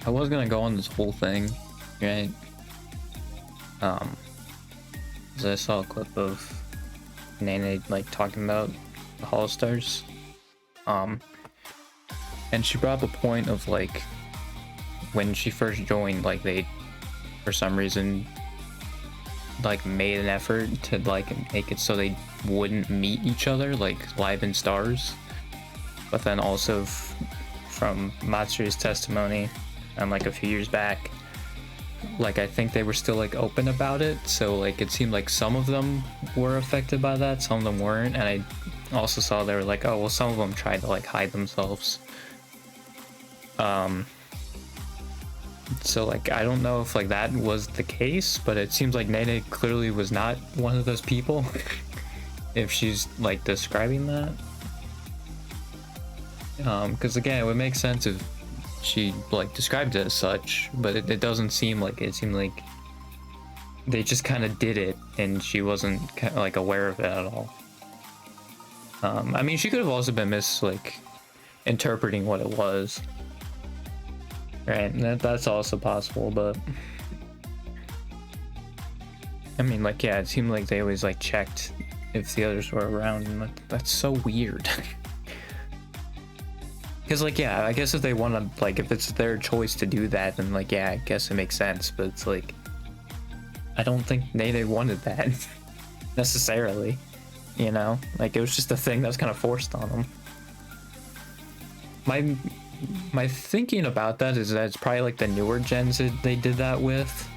I was gonna go on this whole thing, right? 'Cause I saw a clip of Nene like talking about the Hollow Stars. And she brought up a point of like when she first joined, like they, for some reason, like made an effort to like make it so they wouldn't meet each other, like live in stars. But then also from Matsuri's testimony, and like a few years back, like I think they were still like open about it, so like it seemed like some of them were affected by that, some of them weren't. And I also saw they were like, oh well, some of them tried to like hide themselves. So like I don't know if like that was the case, but it seems like Nene clearly was not one of those people. If she's like describing that, because again, it would make sense if she like described it as such, but it doesn't seem like it. Seemed like they just kind of did it and she wasn't like aware of it at all. I mean, she could have also been interpreting what it was, right? That's also possible, but I mean, like, yeah, it seemed like they always like checked if the others were around, and like, that's so weird. Because like, yeah, I guess if they want to, like, if it's their choice to do that, then like, yeah, I guess it makes sense. But it's like, I don't think they wanted that necessarily, you know? Like, it was just a thing that was kind of forced on them. My thinking about that is that it's probably like the newer gens that they did that with,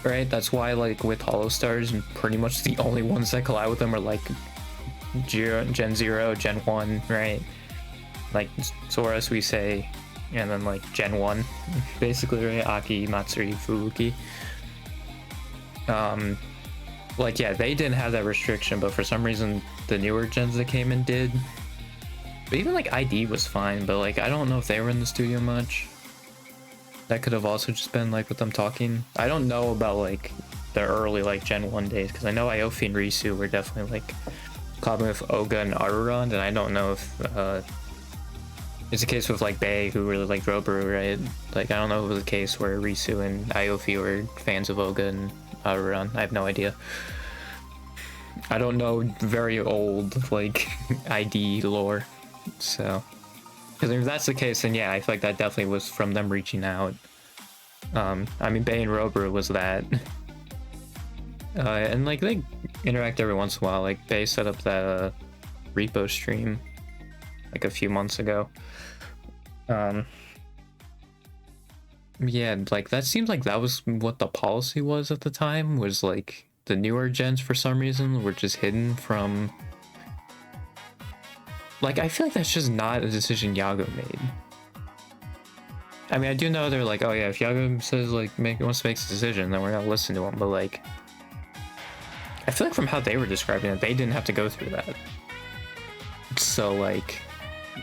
right? That's why like with Hollow Stars, and pretty much the only ones that collide with them are like Gen 0, Gen 1, right? Like Sora, Suisei, and then like Gen 1, basically, right? Aki, Matsuri, Fuuki. Like, yeah, they didn't have that restriction, but for some reason the newer gens that came in did. But even like ID was fine, but like I don't know if they were in the studio much. That could have also just been like with them talking. I don't know about like the early like Gen 1 days, because I know Aofi and Risu were definitely like collabing with Oga and Aruran, and I don't know if it's a case with like Bae, who really liked Roboru, right? Like I don't know if it was a case where Risu and Aofi were fans of Oga and Aruran. I have no idea. I don't know very old like ID lore, so because if that's the case, then yeah, I feel like that definitely was from them reaching out. I mean, Bae and Roboru was that. And like they interact every once in a while. Like Bae set up that repo stream like a few months ago. Yeah, like that seems like that was what the policy was at the time, was like the newer gens for some reason were just hidden from. Like, I feel like that's just not a decision Yago made. I mean, I do know they're like, oh yeah, if Yago says like wants to make a decision, then we're gonna listen to him. But like, I feel like from how they were describing it, they didn't have to go through that. So like,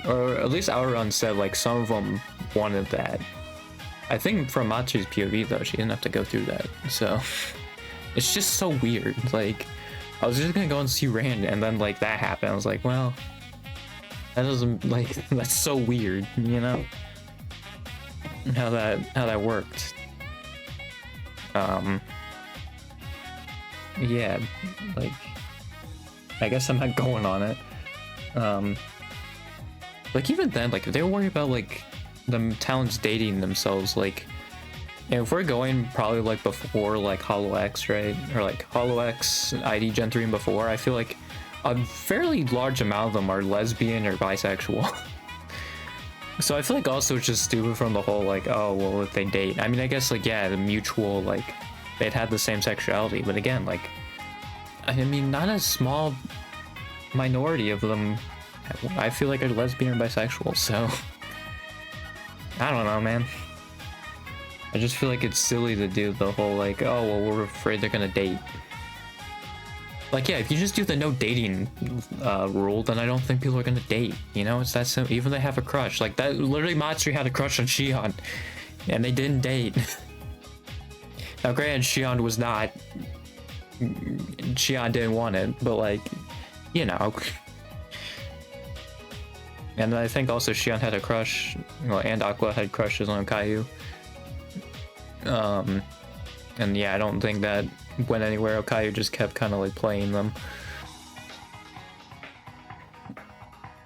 or at least Aoran said like some of them wanted that. I think from Matsuri's POV though, she didn't have to go through that. So it's just so weird. Like, I was just gonna go and see Rand, and then like that happened. I was like, well, that doesn't like that's so weird, you know? How that worked. Yeah, like I guess I'm not going on it. Like even then, like if they were worried about like the talents dating themselves, like, you know, if we're going probably like before like Hollow X, right? Or like Hollow X, ID Gen 3 and before, I feel like a fairly large amount of them are lesbian or bisexual. So I feel like also it's just stupid from the whole like, oh well, if they date, I mean, I guess like, yeah, the mutual, like they'd had the same sexuality, but again, like, I mean, not a small minority of them I feel like are lesbian or bisexual, so I don't know, man. I just feel like it's silly to do the whole like, oh well, we're afraid they're gonna date. Like, yeah, if you just do the no dating rule, then I don't think people are gonna date, you know? It's that simple. Even if they have a crush, like that, literally Matsuri had a crush on Shion, and they didn't date. Now granted, Shion didn't want it, but like, you know. And I think also Xion had a crush, well, and Aqua had crushes on Caillou. And yeah, I don't think that went anywhere. Caillou just kept kind of like playing them.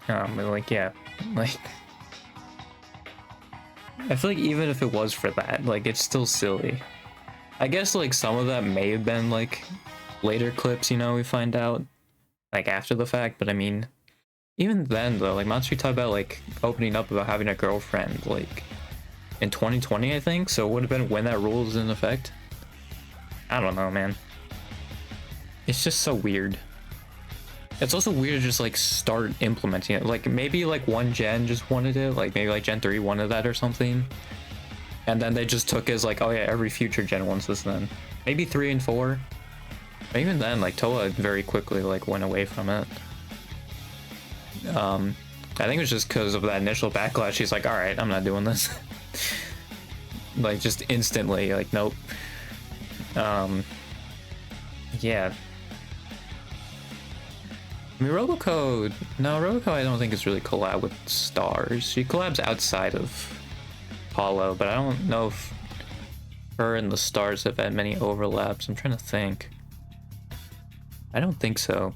Like, yeah, like, I feel like even if it was for that, like, it's still silly. I guess like some of that may have been like later clips, you know, we find out like after the fact, but I mean, even then though, like Matsuri talked about like opening up about having a girlfriend like in 2020, I think, so it would have been when that rule was in effect. I don't know, man. It's just so weird. It's also weird to just like start implementing it. Like maybe like one gen just wanted it, like maybe like Gen 3 wanted that or something. And then they just took it as like, oh yeah, every future gen wants this then. Maybe 3 and 4. But even then, like Toa very quickly like went away from it. I think it was just because of that initial backlash. She's like, all right, I'm not doing this. Like just instantly, like nope. Yeah. I mean, Roboco, no, Roboco I don't think is really collab with Stars. She collabs outside of Hollow, but I don't know if her and the Stars have had many overlaps. I'm trying to think. I don't think so.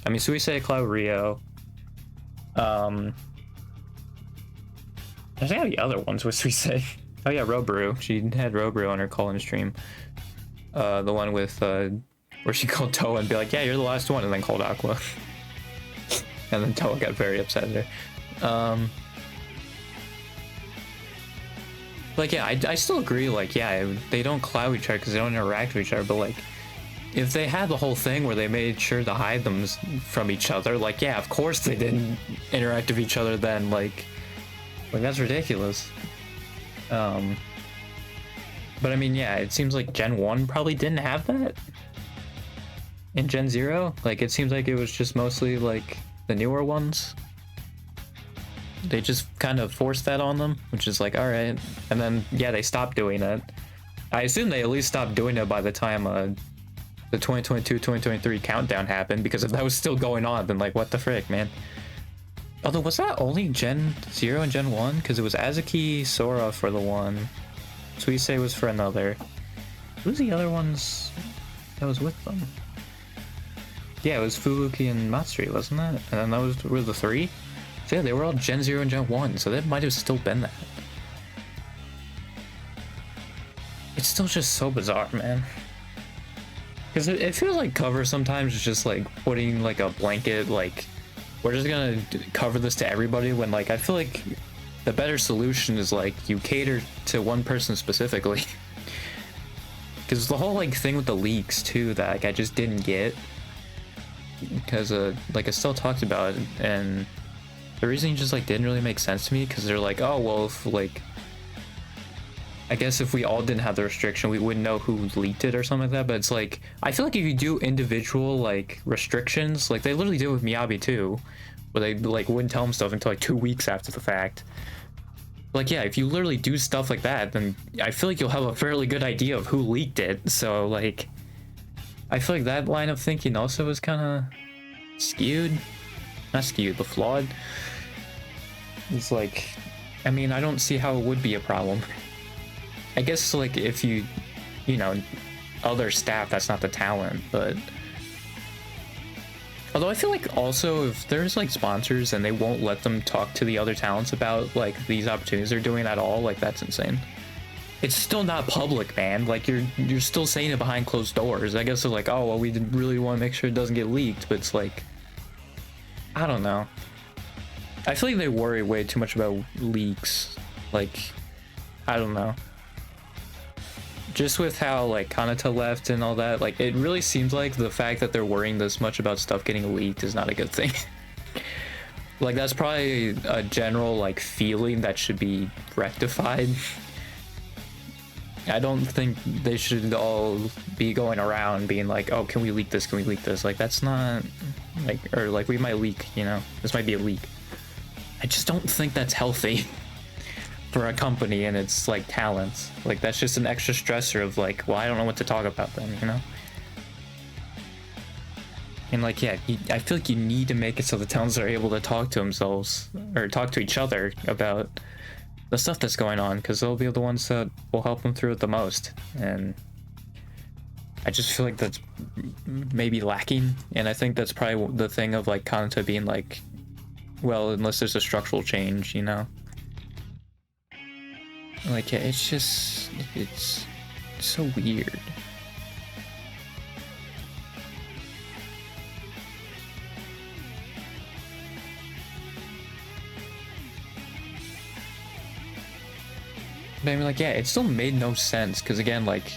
I mean, Suisei collab Rio. There's any other ones with Suisei. Oh yeah, Robru. She had Robru on her call-in stream. The one with where she called Toa and be like, yeah, you're the last one, and then called Aqua. And then Toa got very upset at her. Like, yeah, I still agree, like, yeah, they don't cloud each other because they don't interact with each other, but, like, if they had the whole thing where they made sure to hide them from each other, like, yeah, of course they didn't interact with each other then, like that's ridiculous. But, I mean, yeah, it seems like Gen 1 probably didn't have that. In Gen 0, like, it seems like it was just mostly, like, the newer ones. They just kind of forced that on them, which is like, all right. And then, yeah, they stopped doing it. I assume they at least stopped doing it by the time the 2022-2023 countdown happened, because if that was still going on, then like, what the frick, man? Although, was that only Gen 0 and Gen 1? Because it was Azuki, Sora for the one. Suisei was for another. Who's the other ones that was with them? Yeah, it was Fubuki and Matsuri, wasn't it? And then those were the 3? So yeah, they were all Gen 0 and Gen 1, so that might have still been that. It's still just so bizarre, man. Because it feels like cover sometimes is just like putting like a blanket, like, we're just gonna cover this to everybody, when like, I feel like the better solution is like, you cater to one person specifically. Because the whole like thing with the leaks too, that like I just didn't get. Because like I still talked about it, and the reason just like didn't really make sense to me, because they're like, oh well, if like, I guess if we all didn't have the restriction, we wouldn't know who leaked it or something like that. But it's like, I feel like if you do individual like restrictions, like they literally did with Miyabi too, where they like wouldn't tell him stuff until like 2 weeks after the fact. Like, yeah, if you literally do stuff like that, then I feel like you'll have a fairly good idea of who leaked it. So like, I feel like that line of thinking also is kind of skewed. Not skewed, but flawed. It's like, I mean, I don't see how it would be a problem. I guess like if you know, other staff, that's not the talent, but although I feel like also if there's like sponsors and they won't let them talk to the other talents about like these opportunities they're doing at all, like that's insane. It's still not public, man. Like you're still saying it behind closed doors. I guess they're like, oh well, we didn't really want to make sure it doesn't get leaked, but it's like, I don't know. I feel like they worry way too much about leaks. Like, I don't know. Just with how like Kanata left and all that, like it really seems like the fact that they're worrying this much about stuff getting leaked is not a good thing. Like that's probably a general like feeling that should be rectified. I don't think they should all be going around being like, oh, can we leak this? Can we leak this? Like that's not like, or like we might leak, you know, this might be a leak. I just don't think that's healthy for a company and its like talents. Like that's just an extra stressor of like, well, I don't know what to talk about then, you know? And like, yeah, I feel like you need to make it so the towns are able to talk to themselves or talk to each other about the stuff that's going on, because they'll be the ones that will help them through it the most. And I just feel like that's maybe lacking. And I think that's probably the thing of like Kanata being like, well, unless there's a structural change, you know? Like, yeah, it's just, it's so weird. But I mean, like, yeah, it still made no sense, because again, like,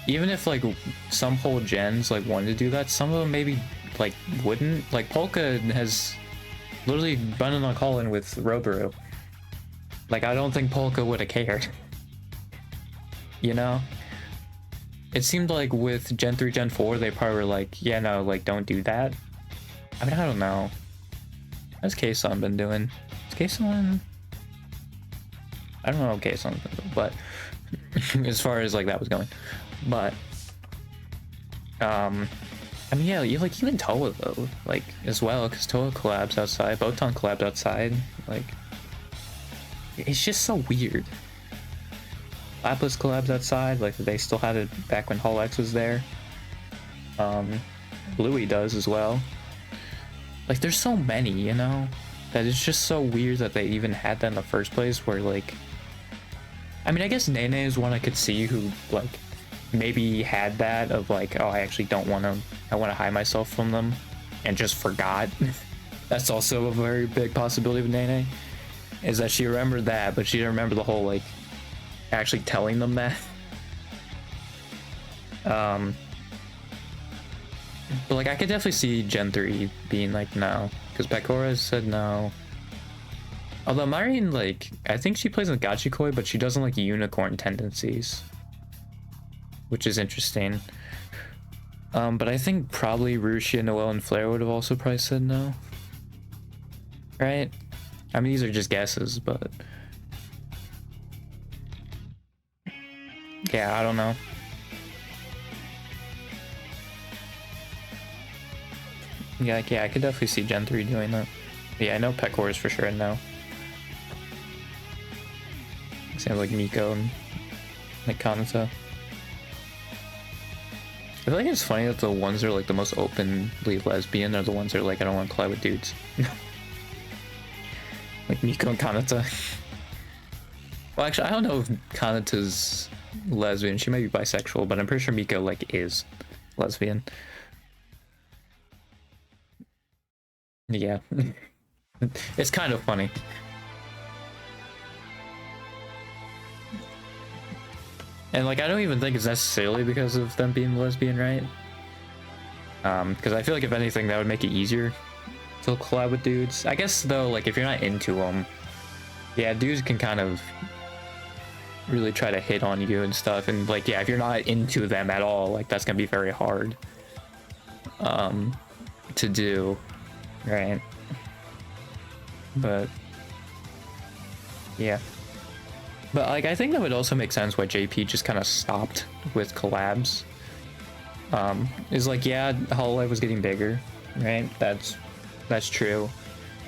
even if like some whole gens like wanted to do that, some of them maybe like wouldn't. Like Polka has literally run on a call-in with Roboru. Like, I don't think Polka would have cared. You know? It seemed like with Gen 3, Gen 4, they probably were like, yeah, no, like, don't do that. I mean, I don't know. How's Kson been doing? Is Kson... I don't know how Kson's been doing, but... as far as, like, that was going. But... I mean, yeah, you like, even Toa, though, like, as well, because Toa collabs outside, Botan collabed outside, like... It's just so weird. Lapis collabs outside, like they still had it back when Hall X was there. Bluey does as well. Like, there's so many, you know, that it's just so weird that they even had that in the first place, where like, I mean, I guess Nene is one I could see who like maybe had that of like, oh, I actually don't want to, I want to hide myself from them, and just forgot. That's also a very big possibility with Nene. Is that she remembered that, but she didn't remember the whole, like, actually telling them that. But, like, I could definitely see Gen 3 being like, no. Because Pekora said no. Although Marine, like, I think she plays with Gachikoi, but she doesn't like unicorn tendencies. Which is interesting. But I think probably Rushia, Noelle, and Flair would have also probably said no. Right? I mean, these are just guesses, but... yeah, I don't know. Yeah, like, yeah, I could definitely see Gen 3 doing that. Yeah, I know Pekor is for sure a no. Sounds like Miko and like Kanata. I feel like it's funny that the ones that are like the most openly lesbian are the ones that are like, I don't want to collab with dudes. Like Miko and Kanata. Well, actually, I don't know if Kanata's lesbian. She might be bisexual, but I'm pretty sure Miko like is lesbian. Yeah. It's kind of funny. And like, I don't even think it's necessarily because of them being lesbian, right? Because I feel like if anything, that would make it easier to collab with dudes. I guess though, like if you're not into them, yeah, dudes can kind of really try to hit on you and stuff. And like, yeah, if you're not into them at all, like that's gonna be very hard to do, right? But yeah. But like, I think that would also make sense why JP just kind of stopped with collabs. Is like, yeah, Hololive was getting bigger, right? That's true.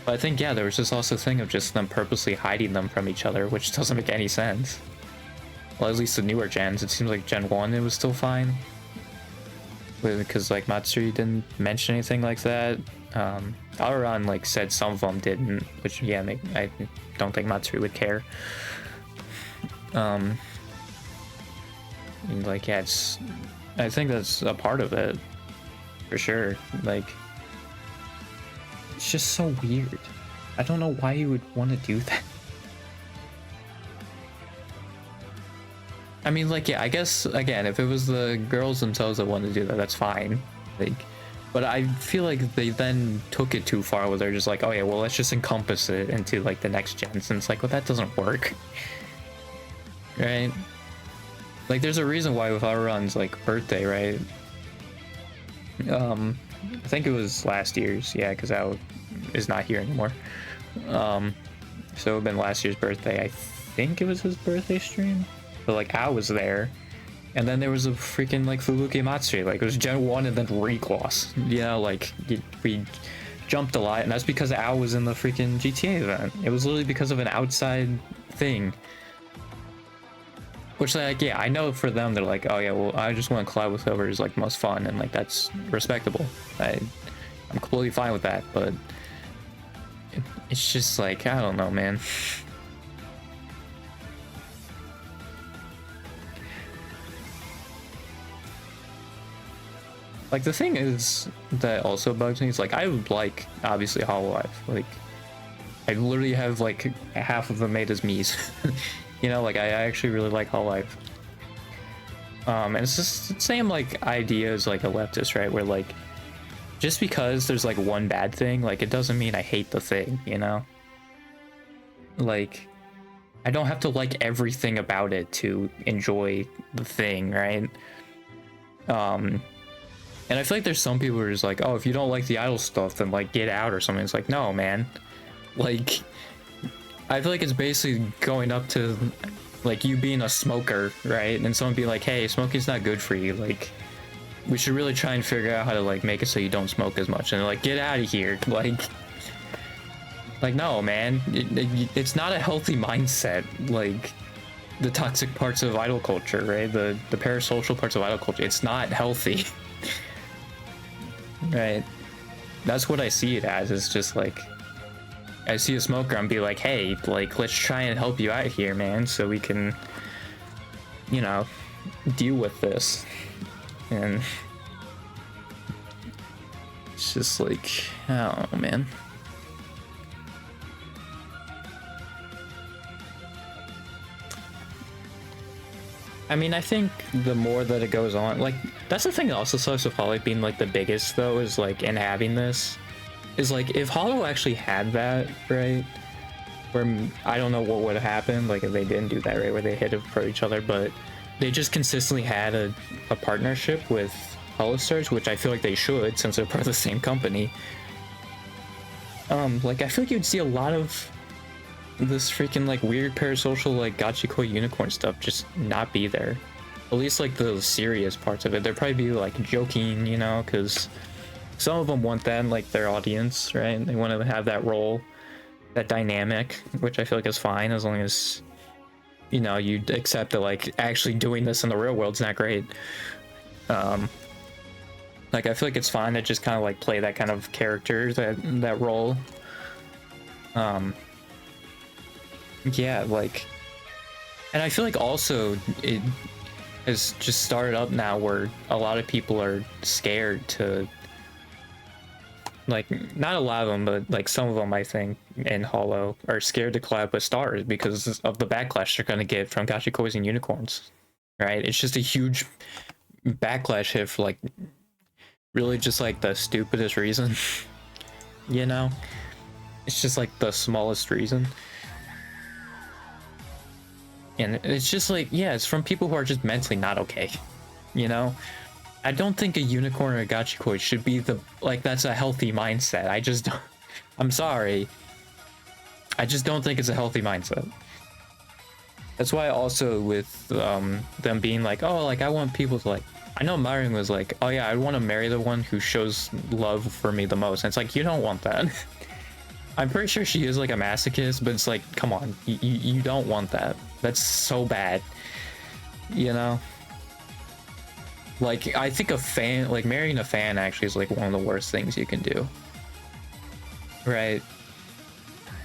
But I think, yeah, there was this also thing of just them purposely hiding them from each other, which doesn't make any sense. Well, at least the newer gens, it seems like Gen 1 it was still fine. Because like Matsuri didn't mention anything like that. Aruran like said some of them didn't, which yeah, I don't think Matsuri would care. Like, yeah, I think that's a part of it, for sure. Like, it's just so weird. I don't know why you would want to do that. I mean, like, yeah, I guess, again, if it was the girls themselves that wanted to do that, that's fine. Like, but I feel like they then took it too far where they're just like, oh yeah, well, let's just encompass it into, like, the next gens. And it's like, well, that doesn't work. Right? Like, there's a reason why with Aruran's, like, birthday, right? I think it was last year's, yeah, because Ao is not here anymore. So it would have been last year's birthday. I think it was his birthday stream. But, like, Ao was there. And then there was a freaking like Fubuki Matsuri, like it was Gen 1 and then Recloss. Yeah, like we jumped a lot, and that's because Al was in the freaking GTA event. It was literally because of an outside thing. Which, like, yeah, I know for them, they're like, oh yeah, well, I just want to collab with whoever is like most fun, and like that's respectable. I'm completely fine with that, but it's just like, I don't know, man. Like, the thing is that also bugs me is like, I would like obviously Hololive. Like, I literally have like half of them made as me's. You know, like I actually really like Hololive. And it's just the same like idea as like a leftist, right? Where like just because there's like one bad thing, like it doesn't mean I hate the thing, you know? Like I don't have to like everything about it to enjoy the thing, right? And I feel like there's some people who are just like, oh, if you don't like the idol stuff, then like get out or something. It's like, no, man. Like, I feel like it's basically going up to like you being a smoker, right? And someone being like, hey, smoking's not good for you. Like, we should really try and figure out how to like make it so you don't smoke as much. And they're like, get out of here. Like no, man. It's not a healthy mindset. Like, the toxic parts of idol culture, right? The parasocial parts of idol culture. It's not healthy. Right, that's what I see it as. It's just like I see a smoker and be like, hey, like let's try and help you out here, man, so we can, you know, deal with this. And it's just like, I don't know, man. I mean, I think the more that it goes on, like, that's the thing that also sucks with Hollow being, like, the biggest, though, is, like, in having this, is, like, if Hollow actually had that, right, where I don't know what would have happened, like, if they didn't do that, right, where they hit it for each other, but they just consistently had a partnership with Holostars, which I feel like they should, since they're part of the same company. Like, I feel like you'd see a lot of this freaking like weird parasocial like Gachikoi unicorn stuff just not be there. At least like the serious parts of it. There'd probably be like joking, you know, because some of them want that in like their audience, right? And they want to have that role, that dynamic, which I feel like is fine as long as, you know, you accept that like actually doing this in the real world's not great. Like I feel like it's fine to just kind of like play that kind of character, that role. Yeah, like, and I feel like also it has just started up now where a lot of people are scared to, like, not a lot of them, but like some of them I think in Hollow are scared to collab with stars because of the backlash they're gonna get from Gachikois and unicorns, right? It's just a huge backlash hit for like really just like the stupidest reason. You know, it's just like the smallest reason. And it's just like, yeah, it's from people who are just mentally not okay, you know? I don't think a unicorn or a Gachikoi should be the, like, that's a healthy mindset. I just don't, I'm sorry. I just don't think it's a healthy mindset. That's why also with them being like, oh, like, I want people to, like, I know Myron was like, oh yeah, I want to marry the one who shows love for me the most. And it's like, you don't want that. I'm pretty sure she is like a masochist, but it's like, come on, you don't want that. That's so bad, you know? Like, I think a fan, like marrying a fan actually is like one of the worst things you can do. Right?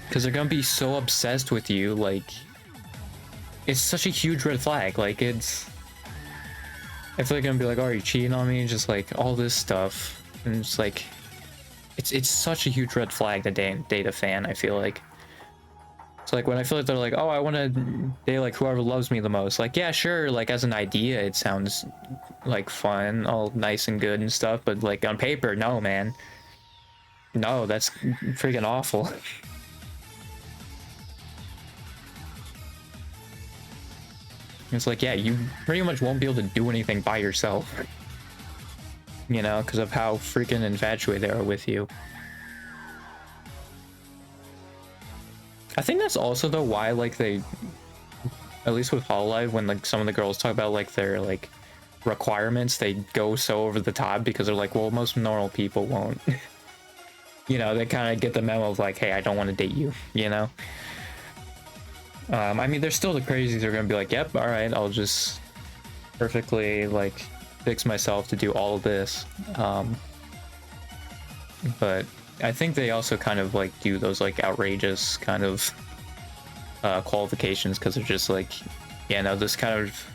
Because they're gonna be so obsessed with you, like, it's such a huge red flag. Like, it's, I feel like I'm gonna be like, oh, are you cheating on me? Just like all this stuff. And it's like, it's such a huge red flag to date a fan, I feel like. So like when I feel like they're like, oh, I want to date like whoever loves me the most. Like, yeah, sure, like as an idea, it sounds like fun, all nice and good and stuff. But like on paper, no, man. No, that's freaking awful. It's like, yeah, you pretty much won't be able to do anything by yourself. You know, because of how freaking infatuated they are with you. I think that's also though why like they at least with Hololive, when like some of the girls talk about like their like requirements, they go so over the top because they're like, well, most normal people won't. You know, they kind of get the memo of like, hey, I don't want to date you, you know? I mean, there's still the crazies are gonna be like, yep, all right, I'll just perfectly like fix myself to do all of this. But I think they also kind of like do those like outrageous kind of qualifications because they're just like, yeah, no, this kind of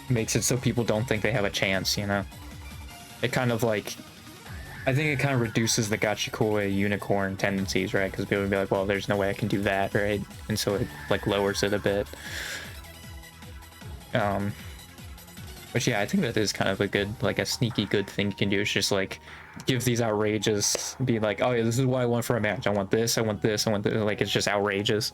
makes it so people don't think they have a chance, you know? It kind of like, I think it kind of reduces the gachikoi unicorn tendencies, right? Because people would be like, well, there's no way I can do that, right? And so it like lowers it a bit. But yeah, I think that is kind of a good, like a sneaky good thing you can do. It's just like give these outrageous, be like, oh yeah, this is what I want for a match. I want this, I want this, I want this. Like it's just outrageous.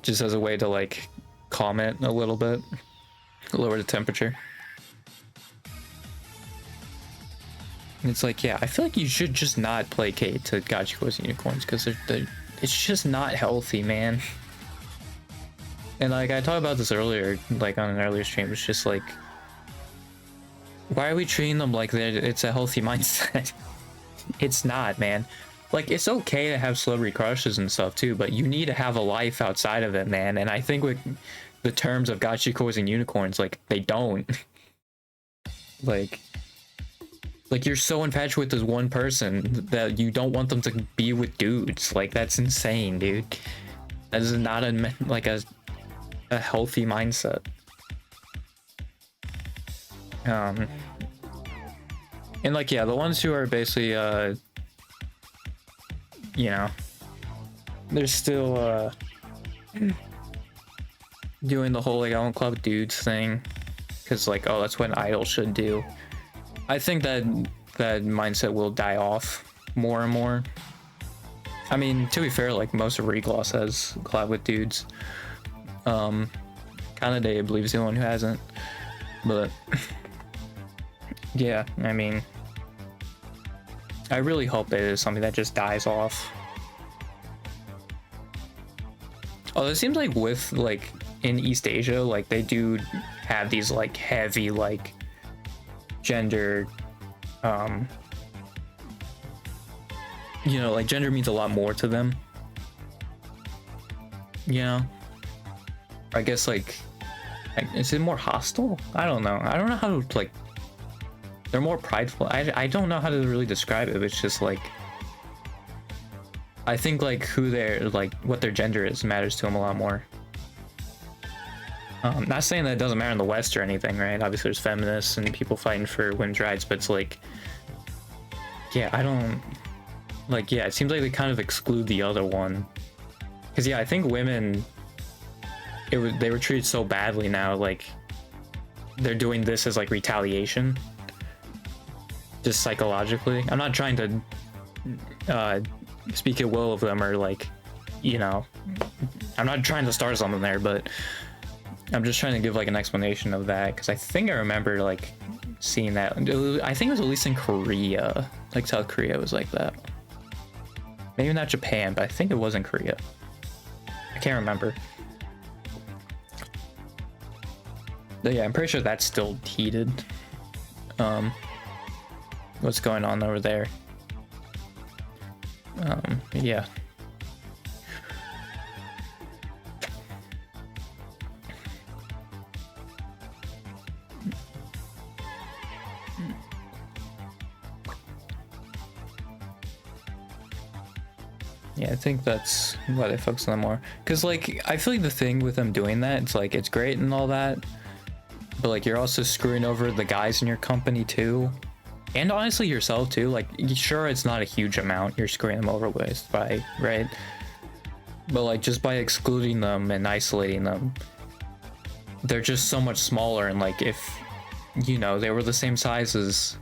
Just as a way to like comment a little bit, lower the temperature. It's like, yeah, I feel like you should just not placate to Gachiko's unicorns because it's just not healthy, man. And like I talked about this earlier, like on an earlier stream, it's just like, why are we treating them like it's a healthy mindset? It's not, man. Like it's okay to have celebrity crushes and stuff too, but you need to have a life outside of it, man. And I think with the terms of Gachikos and unicorns, like they don't. Like you're so infatuated with this one person that you don't want them to be with dudes. Like that's insane, dude. That is not a healthy mindset. And like, yeah, the ones who are basically you know, they're still doing the whole like I don't club dudes thing because like, oh, that's what an idol should do. I think that mindset will die off more and more. I mean, to be fair, like most of Regloss has collab with dudes. Kanade, I believe, is the only one who hasn't. But yeah, I mean, I really hope it is something that just dies off. Oh, it seems like with like in East Asia, like they do have these like heavy like gender, you know, like gender means a lot more to them. You know, I guess like, is it more hostile? I don't know. I don't know how to like. They're more prideful. I don't know how to really describe it. It's just like, I think like who they're like, what their gender is matters to them a lot more. Not saying that it doesn't matter in the West or anything, right? Obviously there's feminists and people fighting for women's rights, but it's like, yeah, I don't, like, yeah, it seems like they kind of exclude the other one. Because yeah, I think women, they were treated so badly now, like, they're doing this as like retaliation. Just psychologically. I'm not trying to speak at will of them or like, you know, I'm not trying to start something there, but I'm just trying to give like an explanation of that because I think I remember like seeing that. I think it was at least in Korea, like South Korea was like that. Maybe not Japan, but I think it was in Korea. I can't remember. But yeah, I'm pretty sure that's still heated. What's going on over there? Yeah. Yeah, I think that's why they focus on them more. Because, like, I feel like the thing with them doing that, it's like, it's great and all that, but, like, you're also screwing over the guys in your company, too. And honestly, yourself, too. Like, sure, it's not a huge amount you're screwing them over with, by, right? But, like, just by excluding them and isolating them, they're just so much smaller. And, like, if, you know, they were the same size as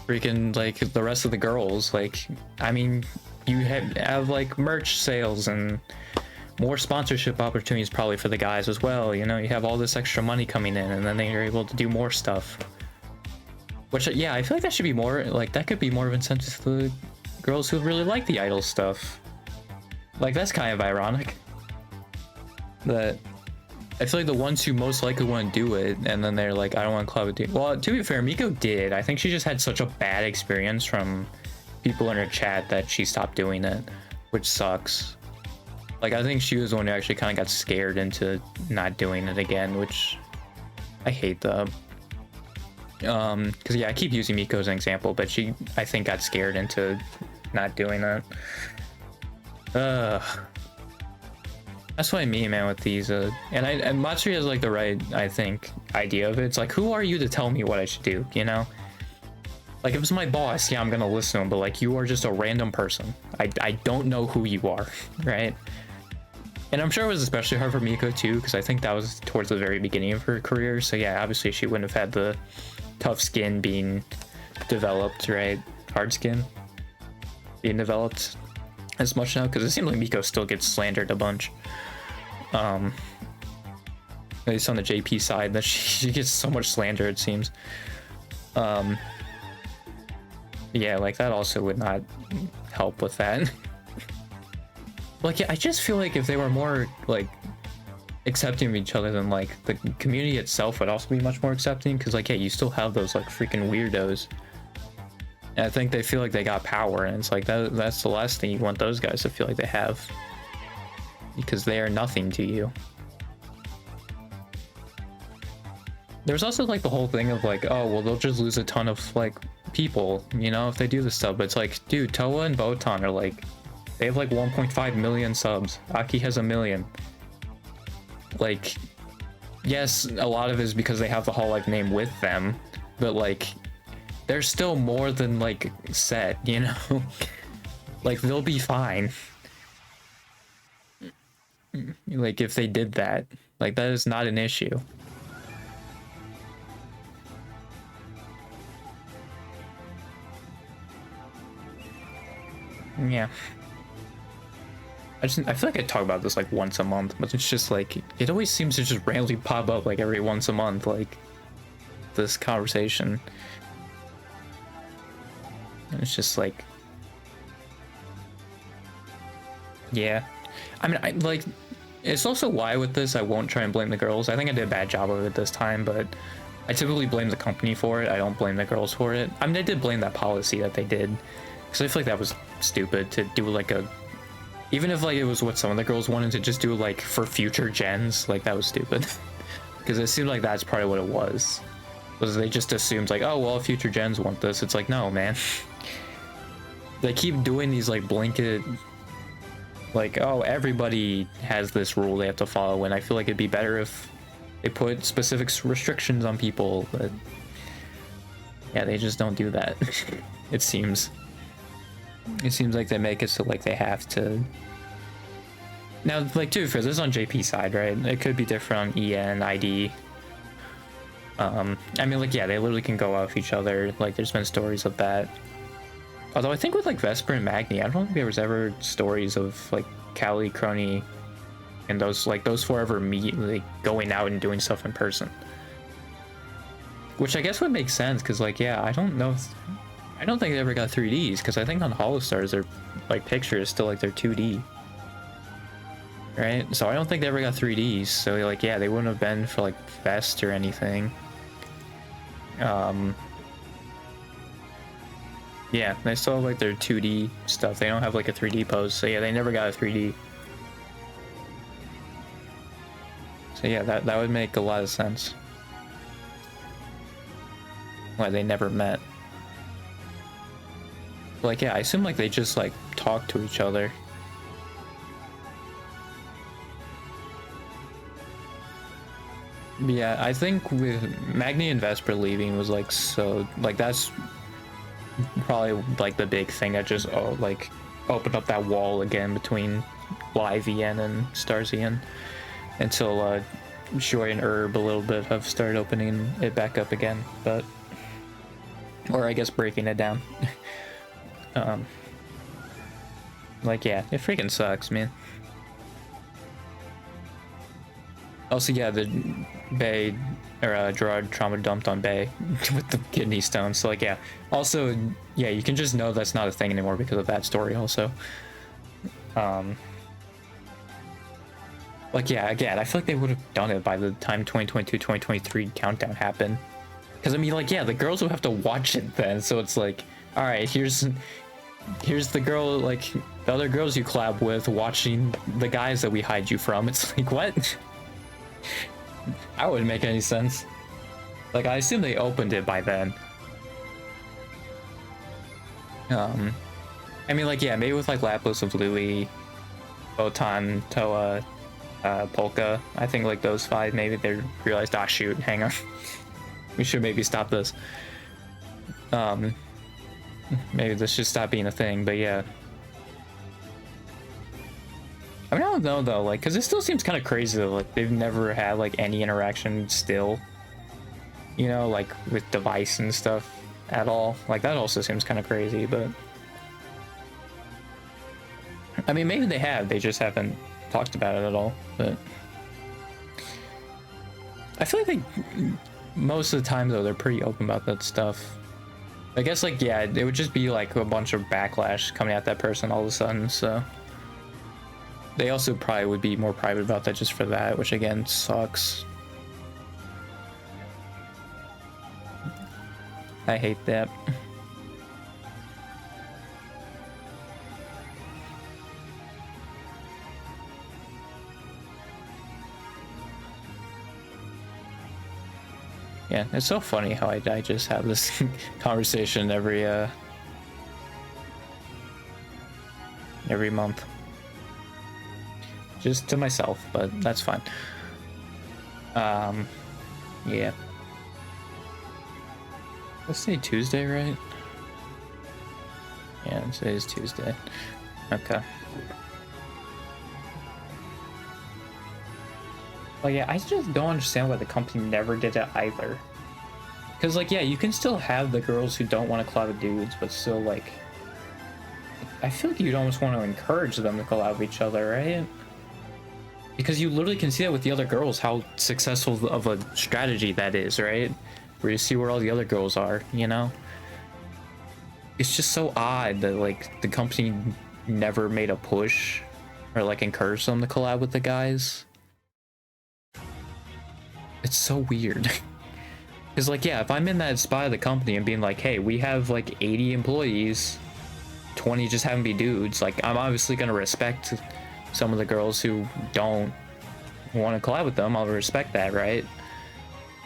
freaking, like, the rest of the girls, like, I mean, you have like merch sales and more sponsorship opportunities probably for the guys as well. You know, you have all this extra money coming in and then they're able to do more stuff. Which, yeah, I feel like that should be more, like, that could be more of incentive to the girls who really like the idol stuff. Like, that's kind of ironic. that I feel like the ones who most likely want to do it, and then they're like, I don't want to collab with you. Well, to be fair, Miko did. I think she just had such a bad experience from people in her chat that she stopped doing it, which sucks. Like, I think she was the one who actually kind of got scared into not doing it again, which I hate that. Because yeah, I keep using Miko as an example, but she, I think, got scared into not doing that. That's what I mean, man, with these. And Matsuri has like the right, I think, idea of it. It's like, who are you to tell me what I should do? You know, like if it's my boss, yeah, I'm gonna listen to him. But like, you are just a random person. I don't know who you are, right? And I'm sure it was especially hard for Miko too, because I think that was towards the very beginning of her career. So yeah, obviously she wouldn't have had the tough skin being developed, right? Hard skin being developed as much now, because it seems like Miko still gets slandered a bunch. At least on the JP side, that she gets so much slander, it seems. Yeah, like that also would not help with that. Like, yeah, I just feel like if they were more like accepting of each other, then like the community itself would also be much more accepting, because like, yeah, you still have those like freaking weirdos, and I think they feel like they got power, and it's like that's the last thing you want those guys to feel like they have, because they are nothing to you. There's also like the whole thing of like, oh well, they'll just lose a ton of like people, you know, if they do this stuff. But it's like, dude, Toa and Botan are like, they have like 1.5 million subs. Aki has 1 million. Like, yes, a lot of it is because they have the Hololive name with them, but like, they're still more than like set, you know? Like, they'll be fine. Like, if they did that, like, that is not an issue. Yeah. I feel like I talk about this like once a month, but it's just like, it always seems to just randomly pop up like every once a month, like this conversation. And it's just like, yeah. I mean, I like, it's also why with this I won't try and blame the girls. I think I did a bad job of it this time, but I typically blame the company for it. I don't blame the girls for it. I mean, I did blame that policy that they did, because I feel like that was stupid to do like a, even if like it was what some of the girls wanted to just do like for future gens, like that was stupid. Because it seemed like that's probably what it was they just assumed like, oh well, future gens want this. It's like, no, man. They keep doing these like blanket, like, oh, everybody has this rule they have to follow, and I feel like it'd be better if they put specific restrictions on people, but yeah, they just don't do that. It seems like they make it so like they have to. Now, like, to be fair, this is on JP side, right? It could be different on EN, ID. I mean, like, yeah, they literally can go off each other. Like, there's been stories of that. Although I think with like Vesper and Magni, I don't think there was ever stories of like Callie, Crony, and those four ever meet, like going out and doing stuff in person. Which I guess would make sense, because like, yeah, I don't think they ever got 3Ds, because I think on Holostars their like picture is still like they're 2D. Right? So I don't think they ever got 3Ds. So like, yeah, they wouldn't have been for like Vest or anything. Yeah, they still have like their 2D stuff. They don't have like a 3D pose. So yeah, they never got a 3D. So yeah, that would make a lot of sense. Why they never met. Like, yeah, I assume like they just like talk to each other. Yeah, I think with Magni and Vesper leaving was like, so like that's probably like the big thing that just like opened up that wall again between Live EN and Stars EN, until Joy and Herb a little bit have started opening it back up again, but, or I guess breaking it down. Like, yeah, it freaking sucks, man. Also, yeah, the Bay, or Gerard trauma dumped on Bay with the kidney stones. So like, yeah. Also, yeah, you can just know that's not a thing anymore because of that story also. Like, yeah, again, I feel like they would have done it by the time 2022, 2023 countdown happened. Because, I mean, like, yeah, the girls would have to watch it then. So it's like, all right, here's the girl, like, the other girls you collab with watching the guys that we hide you from. It's like, what? That wouldn't make any sense. Like, I assume they opened it by then. I mean, like, yeah, maybe with, like, Lapis of Louis, Botan, Toa, Polka. I think, like, those 5, maybe they realized, ah, shoot, hang on. We should maybe stop this. Maybe this should stop being a thing, but yeah. I mean, I don't know, though, like, because it still seems kind of crazy, though. Like, they've never had, like, any interaction still. You know, like, with device and stuff at all. Like, that also seems kind of crazy, but... I mean, maybe they have, they just haven't talked about it at all, but... I feel like they... Most of the time, though, they're pretty open about that stuff. I guess, like, yeah, it would just be, like, a bunch of backlash coming at that person all of a sudden, so... They also probably would be more private about that just for that, which, again, sucks. I hate that. Yeah, it's so funny how I just have this conversation every month. Just to myself, but that's fine. Yeah. Let's say Tuesday, right? Yeah, today is Tuesday. Okay. Well, yeah, I just don't understand why the company never did it either. Because, like, yeah, you can still have the girls who don't want to collab with dudes, but still, like... I feel like you'd almost want to encourage them to collab with each other, right? Because you literally can see that with the other girls, how successful of a strategy that is, right? Where you see where all the other girls are, you know? It's just so odd that, like, the company never made a push or, like, encouraged them to collab with the guys. It's so weird. Because, like, yeah, if I'm in that spot of the company and being like, hey, we have, like, 80 employees, 20 just happen to be dudes, like, I'm obviously going to respect some of the girls who don't want to collab with them. I'll respect that, right?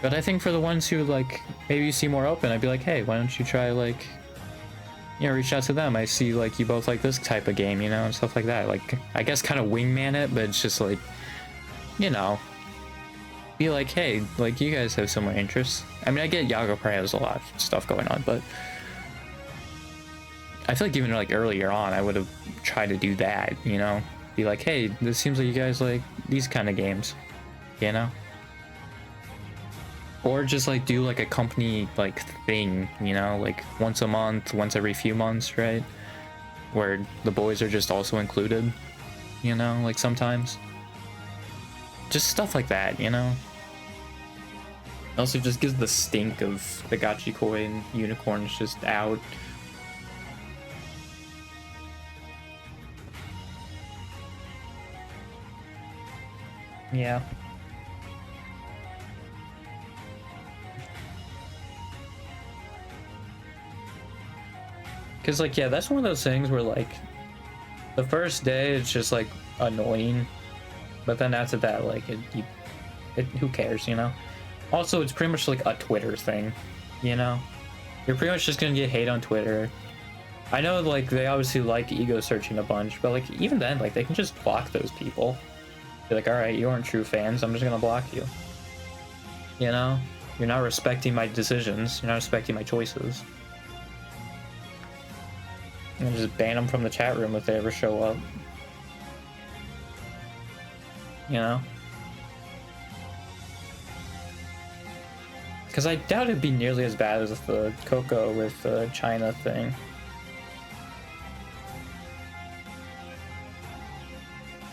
But I think for the ones who, like, maybe you see more open, I'd be like, hey, why don't you try, like, you know, reach out to them. I see, like, you both like this type of game, you know, and stuff like that. Like, I guess kind of wingman it, but it's just like, you know, be like, hey, like, you guys have similar interests. I mean, I get Yago probably has a lot of stuff going on, but I feel like even, like, earlier on, I would have tried to do that, you know? Be like, hey, this seems like you guys like these kind of games, you know? Or just, like, do, like, a company, like, thing, you know? Like, once a month, once every few months, right? Where the boys are just also included, you know? Like, sometimes. Just stuff like that, you know? Also just gives the stink of the Gachikoi and unicorns just out. Yeah. Because, like, yeah, that's one of those things where, like, the first day it's just, like, annoying. But then after that, like, who cares, you know? Also, it's pretty much like a Twitter thing, you know? You're pretty much just gonna get hate on Twitter. I know, like, they obviously like ego searching a bunch, but, like, even then, like, they can just block those people. Be like, alright, you aren't true fans, I'm just gonna block you. You know? You're not respecting my decisions, you're not respecting my choices. And just ban them from the chat room if they ever show up. You know? Because I doubt it'd be nearly as bad as the Coco with the China thing.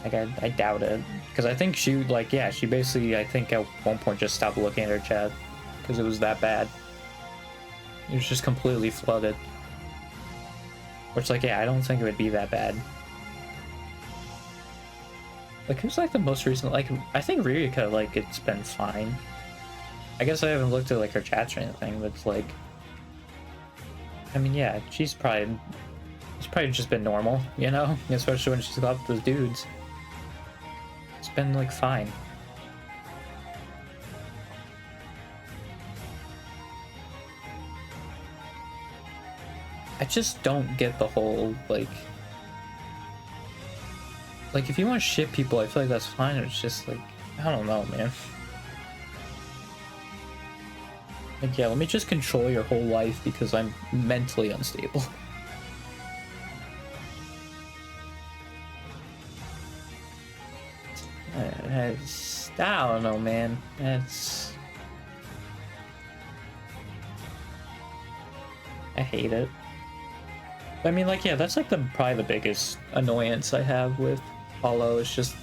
Like, I doubt it. Because I think she, like, yeah, she basically, I think at one point just stopped looking at her chat. Because it was that bad. It was just completely flooded. Which, like, yeah, I don't think it would be that bad. Like, who's like the most recent? Like, I think Ririka, like, it's been fine. I guess I haven't looked at like her chats or anything, but it's like, I mean, yeah, she's probably just been normal, you know, especially when she's got those dudes. It's been like fine. I just don't get the whole like if you want to ship people, I feel like that's fine. It's just like, I don't know, man. Like, yeah, let me just control your whole life because I'm mentally unstable. I don't know, man. I hate it. I mean, like, yeah, that's like probably the biggest annoyance I have with Hollow. It's just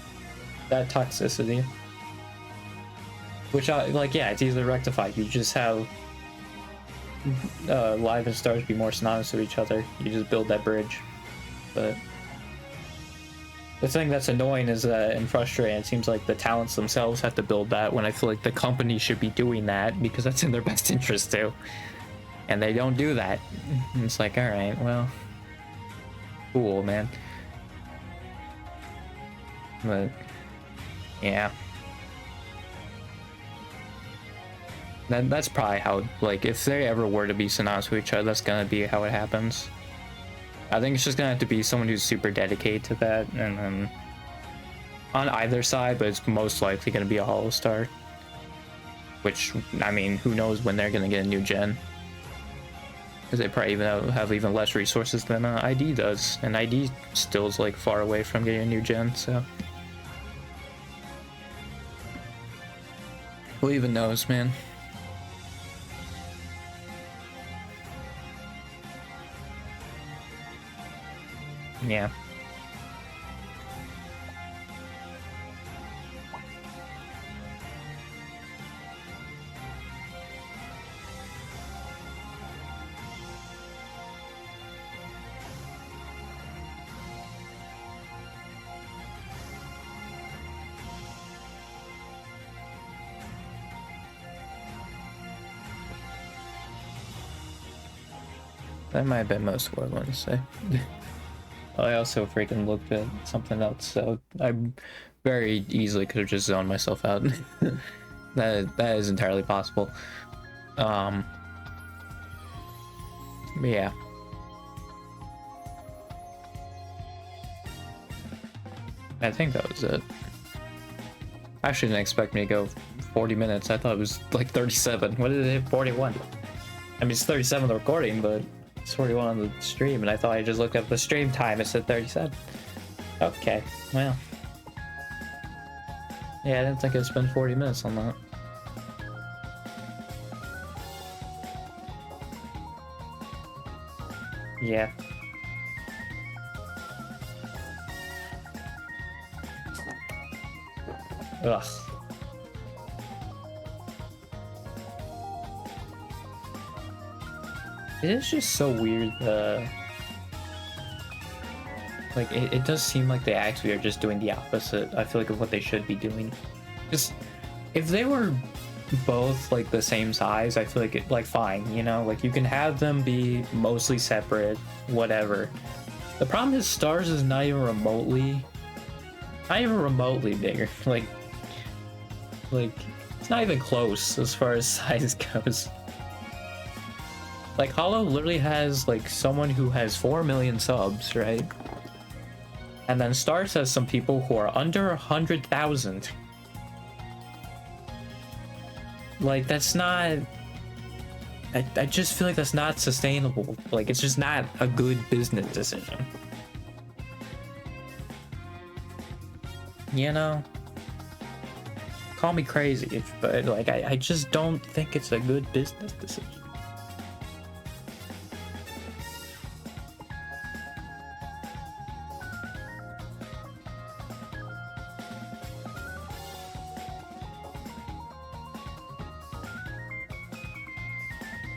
that toxicity. Which, like, yeah, it's easily rectified. You just have Live and Stars be more synonymous with each other. You just build that bridge. But the thing that's annoying is that, and frustrating, it seems like the talents themselves have to build that when I feel like the company should be doing that because that's in their best interest too. And they don't do that. And it's like, alright, well, cool, man. But, yeah. That's probably how, like, if they ever were to be synonymous with each other, that's gonna be how it happens. I think it's just gonna have to be someone who's super dedicated to that, and then on either side, but it's most likely gonna be a Hollow Star. Which, I mean, who knows when they're gonna get a new gen. Because they probably even have even less resources than ID does, and ID still is like far away from getting a new gen, so who even knows, man. Yeah. That might have been most of what I wanted to say. I also freaking looked at something else, so I very easily could have just zoned myself out. that is entirely possible. Yeah. I think that was it. I actually didn't expect me to go 40 minutes. I thought it was like 37. What did it hit? 41. I mean, it's 37 the recording, but it's 41 on the stream, and I thought I just looked up the stream time. It said 37. Okay, well. Yeah, I didn't think I'd spend 40 minutes on that. Yeah. Ugh. It is just so weird, like, it does seem like they actually are just doing the opposite, I feel like, of what they should be doing. Just, if they were both, like, the same size, I feel like, like, fine, you know? Like, you can have them be mostly separate, whatever. The problem is Stars is not even remotely bigger. Like, it's not even close as far as size goes. Like, Hollow literally has, like, someone who has 4 million subs, right? And then Stars has some people who are under 100,000. Like, that's not... I just feel like that's not sustainable. Like, it's just not a good business decision. You know? Call me crazy, but, like, I just don't think it's a good business decision.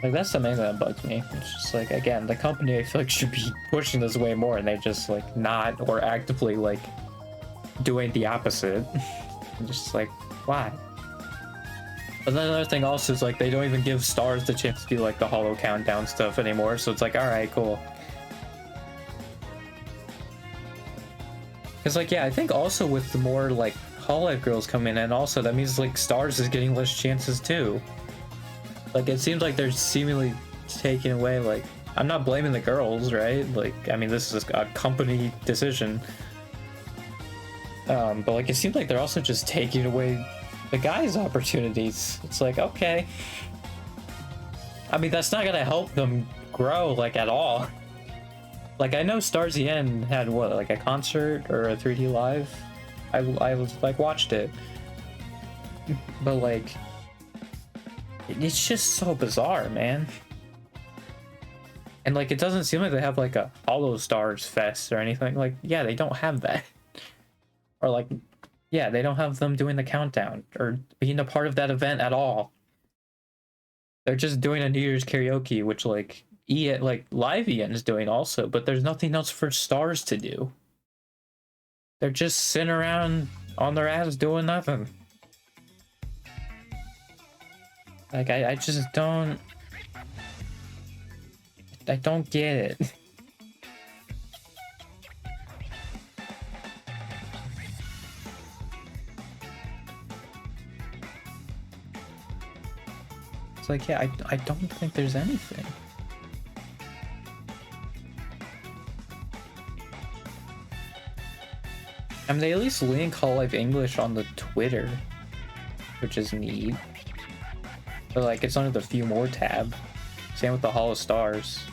Like, that's the main thing that bugs me. It's just like, again, the company I feel like should be pushing this way more, and they just like not, or actively like doing the opposite. I'm just like, why? But then another thing also is like they don't even give stars the chance to do like the holo countdown stuff anymore. So it's like, all right, cool. Because like, yeah, I think also with the more like Hololive girls coming in, also that means like stars is getting less chances too. Like it seems like they're seemingly taking away, like, I'm not blaming the girls, right? Like, I mean, this is a company decision. But like it seems like they're also just taking away the guys' opportunities. It's like, okay. I mean, that's not gonna help them grow like at all. Like I know Stars EN had what, like a concert or a 3D live? I was like watched it. But like it's just so bizarre, man. And like it doesn't seem like they have like a Holo Stars Fest or anything. Like, yeah, they don't have that. Or like, yeah, they don't have them doing the countdown or being a part of that event at all. They're just doing a New Year's karaoke, which like like Live EN is doing also, but there's nothing else for stars to do. They're just sitting around on their ass doing nothing. Like I just don't get it. It's like, yeah, I don't think there's anything. I mean, they at least link Hololive English on the Twitter, which is neat. But like, it's under the Few More tab. Same with the Holo Stars.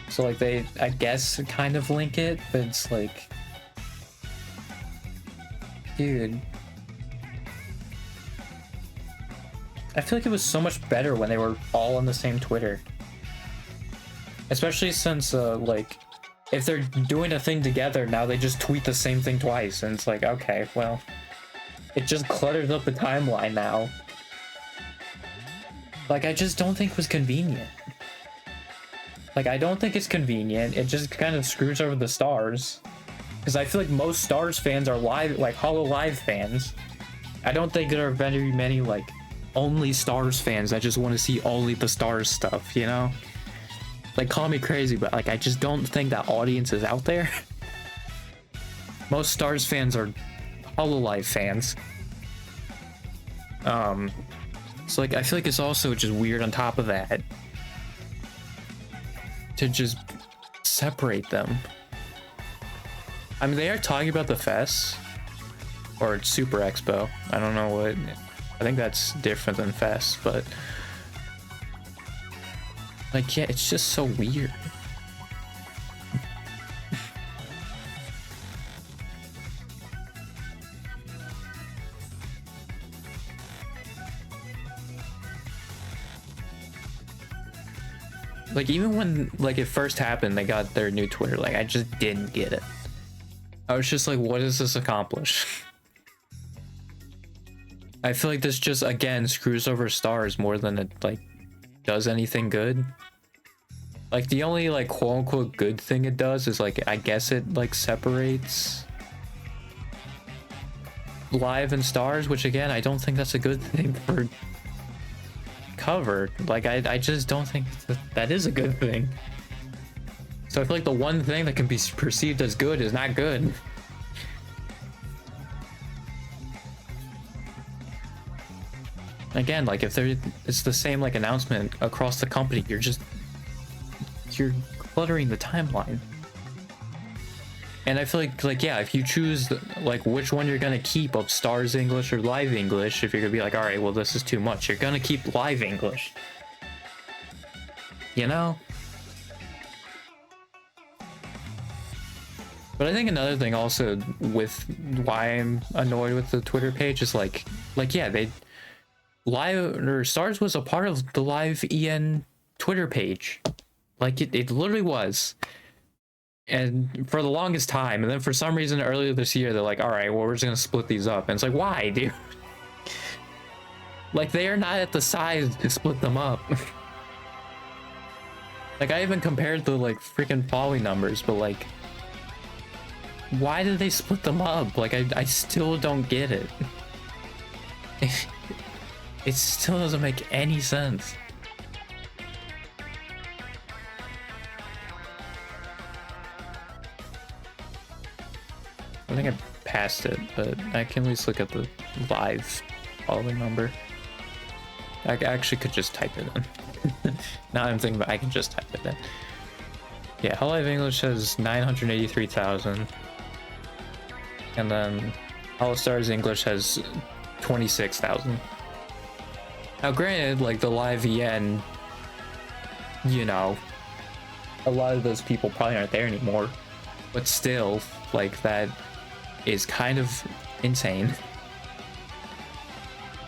So like, they, I guess, kind of link it, but it's like, dude. I feel like it was so much better when they were all on the same Twitter. Especially since, like, if they're doing a thing together, now they just tweet the same thing twice. And it's like, okay, well, it just clutters up the timeline now. Like, I just don't think it was convenient. Like, I don't think it's convenient. It just kind of screws over the stars. Because I feel like most Stars fans are live, like, Hololive fans. I don't think there are very many, like, only Stars fans that just want to see only the Stars stuff, you know? Like, call me crazy, but like I just don't think that audience is out there. Most Stars fans are Hololive fans. So like I feel like it's also just weird on top of that to just separate them. I mean, they are talking about the fest or Super Expo. I don't know what. I think that's different than Fest, but like, yeah, it's just so weird. Like, even when like it first happened, they got their new Twitter, like I just didn't get it. I was just like, what does this accomplish? I feel like this just, again, screws over Stars more than it, like, does anything good. Like, the only, like, quote-unquote good thing it does is, like, I guess it, like, separates Live and Stars, which, again, I don't think that's a good thing for cover. Like, I just don't think that is a good thing. So I feel like the one thing that can be perceived as good is not good. Again, like, if it's the same like announcement across the company, you're cluttering the timeline. And I feel like yeah, if you choose like which one you're gonna keep of Stars English or Live English, if you're gonna be like, all right, well, this is too much, you're gonna keep Live English, you know. But I think another thing also with why I'm annoyed with the Twitter page is like yeah, they Live or Stars was a part of the Live EN Twitter page. Like it literally was. And for the longest time, and then for some reason earlier this year, they're like, all right, well, we're just gonna split these up. And it's like, why, dude? Like, they are not at the size to split them up. Like, I even compared the like freaking following numbers, but like why did they split them up? Like, I still don't get it. It still doesn't make any sense. I think I passed it, but I can at least look at the live following number. I actually could just type it in. Now I'm thinking about I can just type it in. Yeah, Hololive English has 983,000. And then Holostars English has 26,000. Now granted, like the live EN, you know, a lot of those people probably aren't there anymore. But still, like that is kind of insane.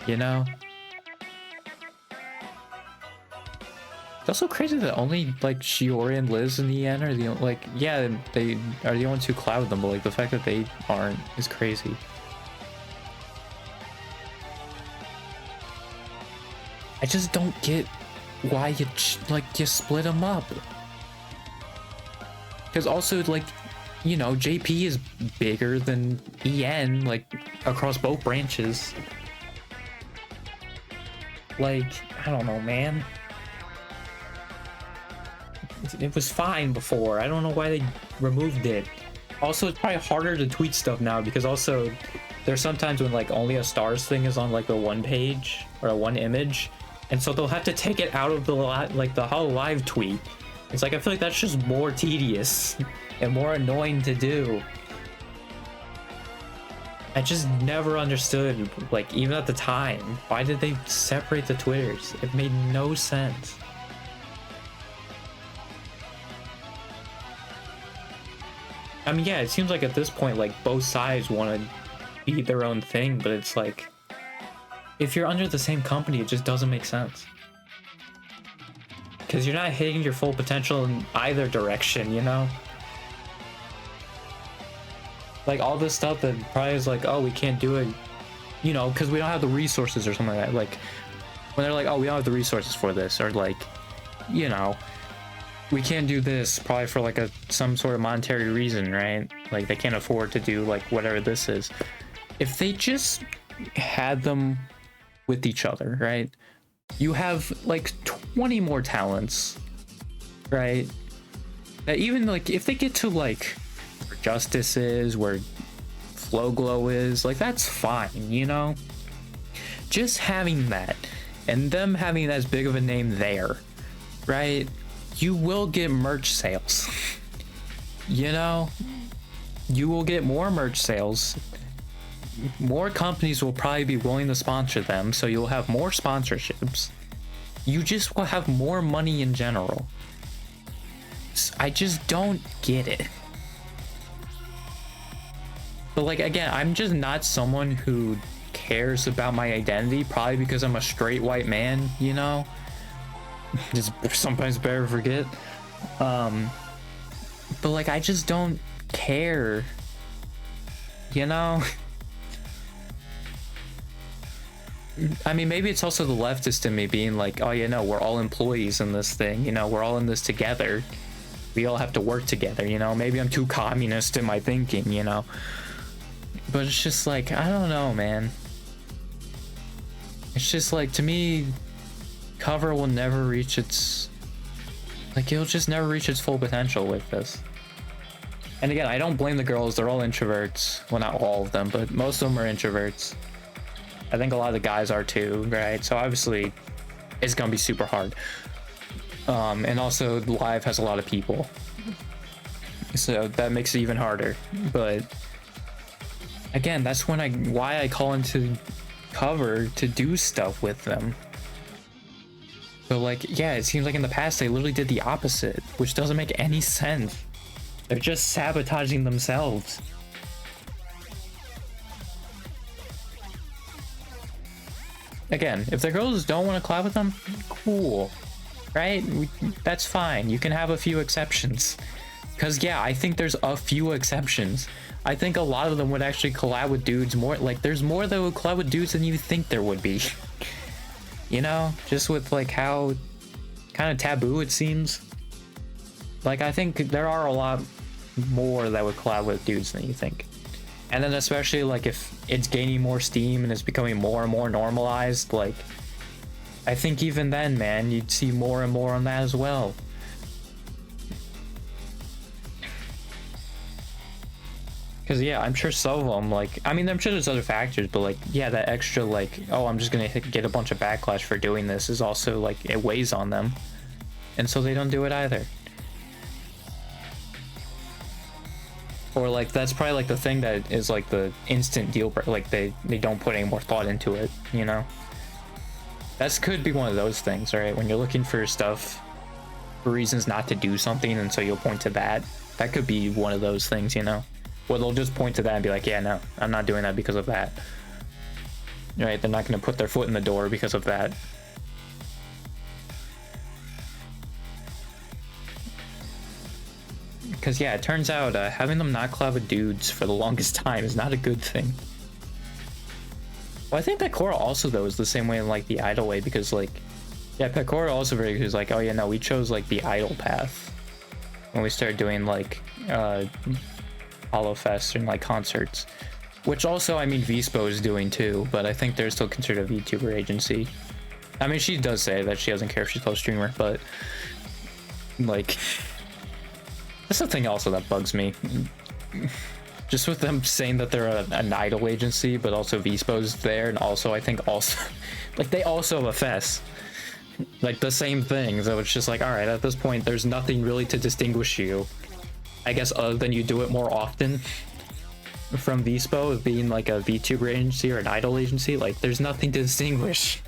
You know? It's also crazy that only like Shiori and Liz and EN are the only, like, yeah, they are the only ones who cloud them, but like the fact that they aren't is crazy. I just don't get why you you split them up. Because also, like, you know, JP is bigger than EN, like across both branches. Like, I don't know, man. It was fine before. I don't know why they removed it. Also, it's probably harder to tweet stuff now because also there's sometimes when like only a stars thing is on like the one page or a one image, and so they'll have to take it out of the like the Hololive tweet. It's like I feel like that's just more tedious and more annoying to do. I just never understood, like even at the time, why did they separate the Twitters? It made no sense. I mean, yeah, it seems like at this point, like, both sides want to be their own thing, but it's like, if you're under the same company, it just doesn't make sense. Because you're not hitting your full potential in either direction, you know? Like, all this stuff that probably is like, oh, we can't do it, you know, because we don't have the resources or something like that. Like, when they're like, oh, we don't have the resources for this, or like, you know, we can't do this probably for like some sort of monetary reason, right? Like they can't afford to do like whatever this is. If they just had them with each other, right? You have like 20 more talents, right? That even like if they get to like where Justice is, where Flowglow is, like that's fine, you know? Just having that and them having as big of a name there, right? You will get merch sales. You know, you will get more merch sales. More companies will probably be willing to sponsor them, so you'll have more sponsorships. You just will have more money in general. I just don't get it. But like, again, I'm just not someone who cares about my identity, probably because I'm a straight white man, you know? Just sometimes better to forget. But like I just don't care, you know? I mean, maybe it's also the leftist in me being like, oh, you know, we're all employees in this thing, you know, we're all in this together, we all have to work together, you know? Maybe I'm too communist in my thinking, you know? But it's just like, I don't know, man. It's just like, to me, Cover will never reach its, like, it'll just never reach its full potential with this. And again, I don't blame the girls, they're all introverts. Well, not all of them, but most of them are introverts. I think a lot of the guys are too, right? So obviously it's gonna be super hard. And also Live has a lot of people, so that makes it even harder. But again, that's when why I call into Cover to do stuff with them. But like, yeah, it seems like in the past they literally did the opposite, which doesn't make any sense. They're just sabotaging themselves. Again, if the girls don't want to collab with them, cool, right? That's fine. You can have a few exceptions. Because yeah, I think there's a few exceptions. I think a lot of them would actually collab with dudes more. Like, there's more that would collab with dudes than you think there would be. You know, just with like how kind of taboo it seems. Like, I think there are a lot more that would collab with dudes than you think. And then especially like if it's gaining more steam and it's becoming more and more normalized, like I think even then, man, you'd see more and more on that as well. Because yeah, I'm sure some of them, like, I mean, I'm sure there's other factors, but like, yeah, that extra like, oh, I'm just gonna get a bunch of backlash for doing this is also like, it weighs on them, and so they don't do it either. Or like, that's probably like the thing that is like the instant deal breaker, like they don't put any more thought into it, you know? That could be one of those things, right? When you're looking for stuff, for reasons not to do something, and so you'll point to that. That could be one of those things, you know? Or they'll just point to that and be like, yeah, no, I'm not doing that because of that. Right? They're not going to put their foot in the door because of that. Because, yeah, it turns out having them not collab with dudes for the longest time is not a good thing. Well, I think Pecora also, though, is the same way in, like, the idol way, because, like, yeah, Pecora also very good. Is like, oh, yeah, no, we chose, like, the idol path when we started doing, like, HoloFest and like concerts, which also I mean Vispo is doing too, but I think they're still considered a VTuber agency. I mean, she does say that she doesn't care if she's called streamer, but like that's the thing also that bugs me, just with them saying that they're an idol agency, but also Vispo's there, and also I think also like they also have a fest, like the same thing. So it's just like, all right, at this point there's nothing really to distinguish you, I guess, other than you do it more often from Vispo of being like a VTuber agency or an idol agency. Like there's nothing to distinguish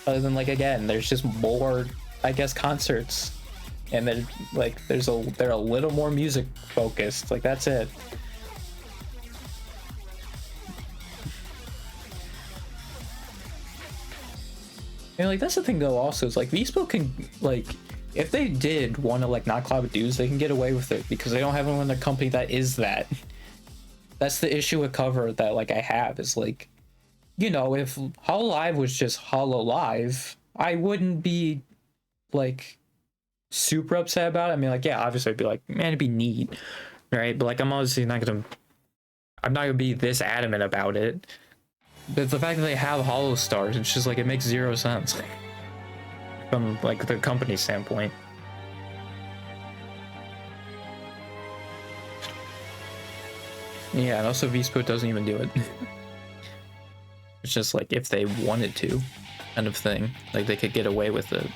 other than, like, again, there's just more, I guess, concerts, and then like they're a little more music focused, like that's it. And like that's the thing though also, is like Vispo can, like, if they did want to like not collab with dudes, they can get away with it because they don't have anyone in their company that is that. That's the issue with Cover that like I have, is like, you know, if Hololive was just Hololive, I wouldn't be like super upset about it. I mean, like, yeah, obviously I'd be like, man, it'd be neat, right? But like I'm not gonna be this adamant about it. But the fact that they have Holostars, it's just like, it makes zero sense from like the company standpoint. Yeah, and also Vispo doesn't even do it. It's just like if they wanted to, kind of thing. Like they could get away with it.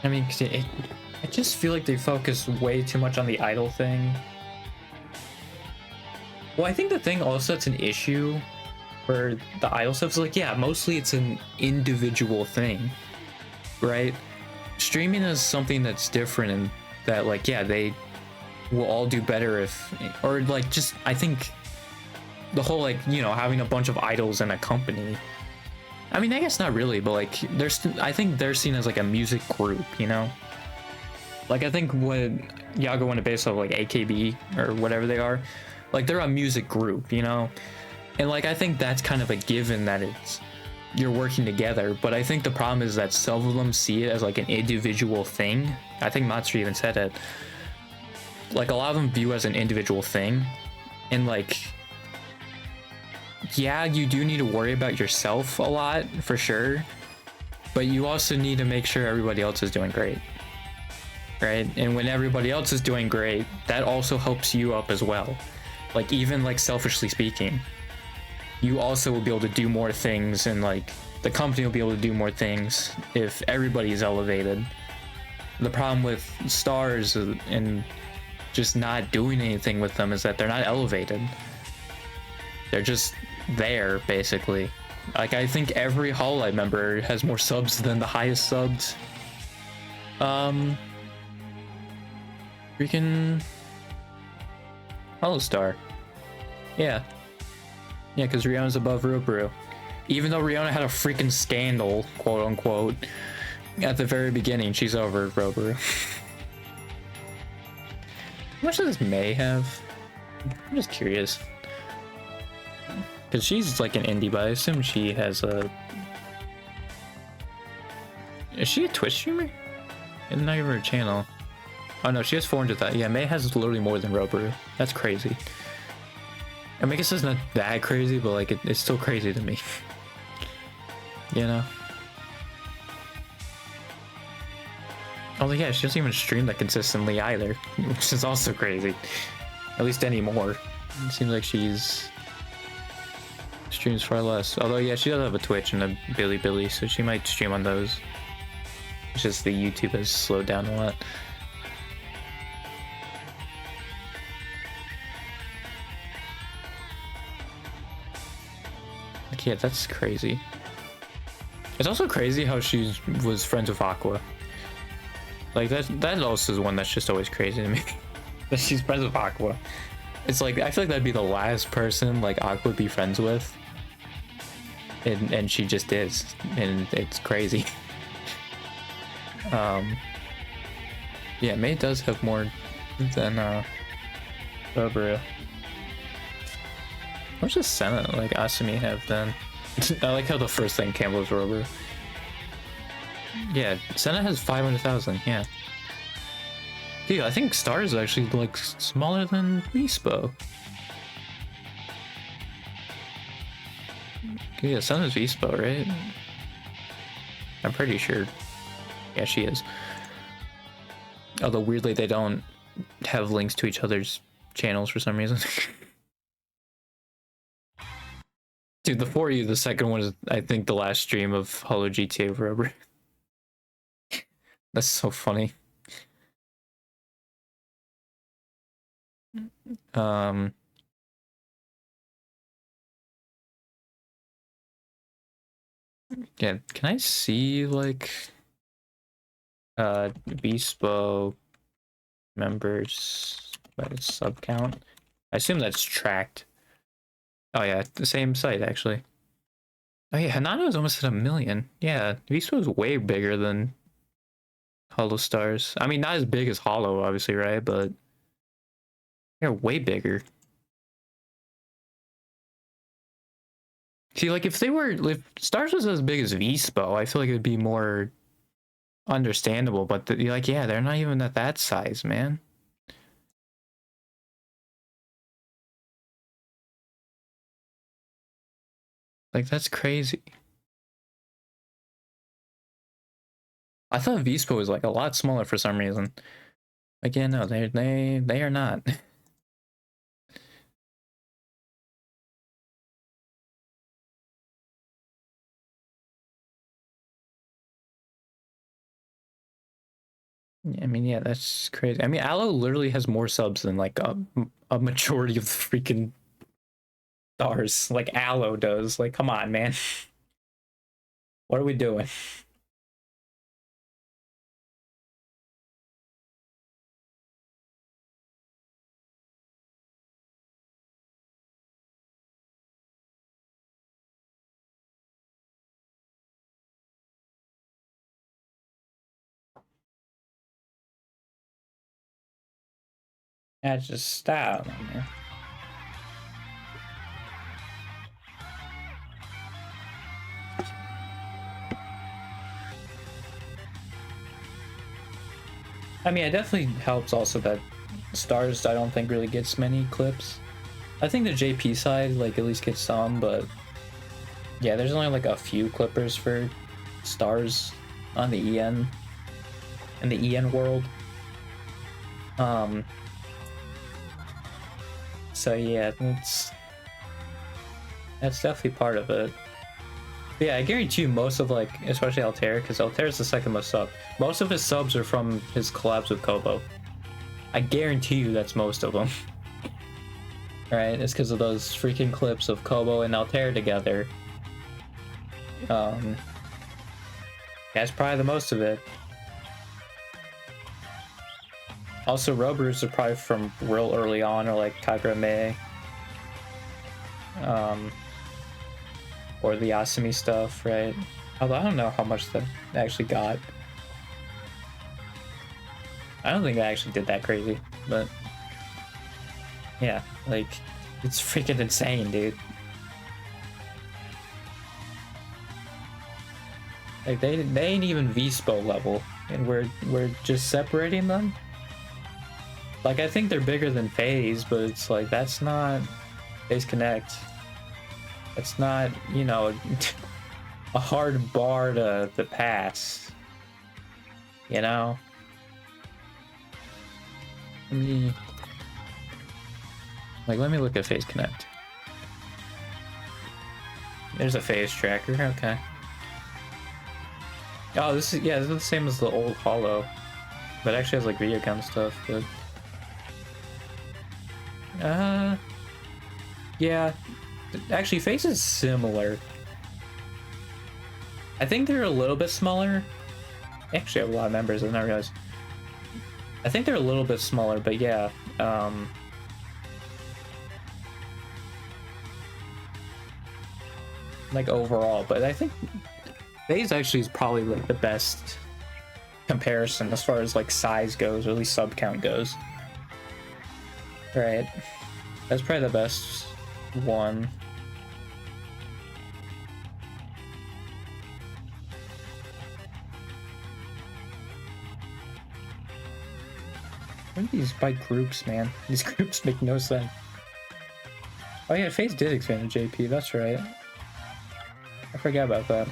I mean, 'cause I just feel like they focus way too much on the idol thing. Well, I think the thing also that's an issue for the idol stuff is like, yeah, mostly it's an individual thing, right? Streaming is something that's different, and that like, yeah, they will all do better if, or like, just, I think the whole like, you know, having a bunch of idols in a company, I mean, I guess not really, but like I think they're seen as like a music group, you know? Like I think when Yago went to base of like AKB or whatever they are, like they're a music group, you know? And like I think that's kind of a given that you're working together, but I think the problem is that some of them see it as like an individual thing. I think Matsuri even said it. Like a lot of them view it as an individual thing, and like, yeah, you do need to worry about yourself a lot for sure, but you also need to make sure everybody else is doing great, right? And when everybody else is doing great, that also helps you up as well. Like even like selfishly speaking, you also will be able to do more things, and like the company will be able to do more things if everybody is elevated. The problem with stars and just not doing anything with them is that they're not elevated. They're just there, basically. Like I think every Hololive member has more subs than the highest subs. Freaking Holostar. Yeah, because Riona's above Roburu. Even though Riona had a freaking scandal, quote unquote, at the very beginning, she's over Roburu. How much does May have? I'm just curious. Because she's like an indie, but I assume she has a Is she a Twitch streamer? It's not even her channel. Oh no, she has 400,000. Yeah, May has literally more than Robaru. That's crazy. I mean, I guess it's not that crazy, but like it's still crazy to me. You know? Although yeah, she doesn't even stream that consistently either, which is also crazy. At least anymore. It seems like she's streams far less. Although yeah, she does have a Twitch and a Bilibili, so she might stream on those. It's just the YouTube has slowed down a lot. Yeah, that's crazy. It's also crazy how she was friends with Aqua. Like that also is one that's just always crazy to me. That she's friends with Aqua. It's like I feel like that'd be the last person like Aqua would be friends with. And she just is. And it's crazy. Yeah, May does have more than Robaru. Where's the Senna like Asumi have then? I like how the first thing came was Robaru. Yeah, Senna has 500,000, yeah. Dude, I think Stars is actually like smaller than Vispo. Yeah, Senna's Vispo, right? I'm pretty sure. Yeah, she is. Although weirdly they don't have links to each other's channels for some reason. Dude, the 4U, the second one is, I think, the last stream of Holo GTA forever. That's so funny. Yeah, can I see, like, Bespo members by the sub count? I assume that's tracked. Oh yeah, the same site actually. Oh yeah, Hanano is almost at 1 million. Yeah, Vispo is way bigger than Holo Stars. I mean, not as big as Holo, obviously, right? But they're way bigger. See, like if Stars was as big as Vispo, I feel like it would be more understandable. But like, yeah, they're not even at that size, man. Like that's crazy. I thought Vispo was like a lot smaller for some reason. Again, no, they are not. I mean, yeah, that's crazy. I mean, Aloe literally has more subs than like a majority of the freaking stars. Like Aloe does. Like, come on, man. What are we doing? Yeah, just stop, man. I mean, it definitely helps also that Stars, I don't think, really gets many clips. I think the JP side, like, at least gets some, but yeah, there's only like a few clippers for Stars on the EN, in the EN world. So yeah, that's definitely part of it. But yeah, I guarantee you most of like, especially Altair, because Altair is the second most sub. Most of his subs are from his collabs with Kobo. I guarantee you that's most of them. Right? It's because of those freaking clips of Kobo and Altair together. That's probably the most of it. Also, Robaru's are probably from real early on, or like Kagura-Mei. Or the Asumi stuff, right? Although I don't know how much that actually got. I don't think I actually did that crazy, but yeah, like, it's freaking insane, dude. Like they ain't even VSPO level, and we're just separating them. Like I think they're bigger than FaZe, but it's like that's not FaZe Connect. It's not, you know, a hard bar to pass. You know? Let me look at FaZe Connect. There's a FaZe tracker, okay. Oh, this is the same as the old Hollow. But it actually has like video count stuff, but yeah. Actually, FaZe is similar. I think they're a little bit smaller. They actually have a lot of members, I didn't realize. I think they're a little bit smaller, but yeah. Like overall, but I think FaZe actually is probably like the best comparison as far as like size goes, or at least sub count goes. Right. That's probably the best one. What are these by groups, man? These groups make no sense. Oh yeah, FaZe did expand to JP, that's right. I forgot about that.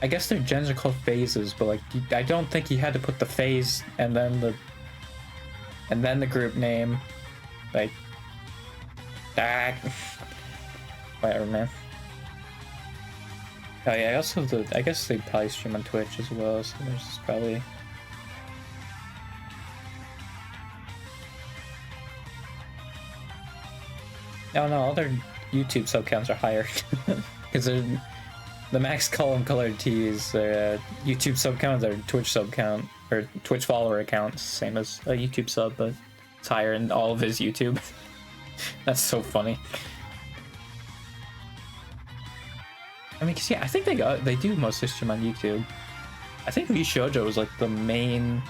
I guess their gens are called phases, but like I don't think you had to put the phase and then the group name. Like whatever, man. Oh yeah, I also have I guess they probably stream on Twitch as well, so there's probably no, all their YouTube sub counts are higher because the max column colored T is YouTube sub count, their Twitch sub count, or Twitch follower accounts, same as a YouTube sub, but it's higher in all of his YouTube. That's so funny. I mean, cause yeah, I think they do mostly stream on YouTube. I think Lee Shoujo was like the main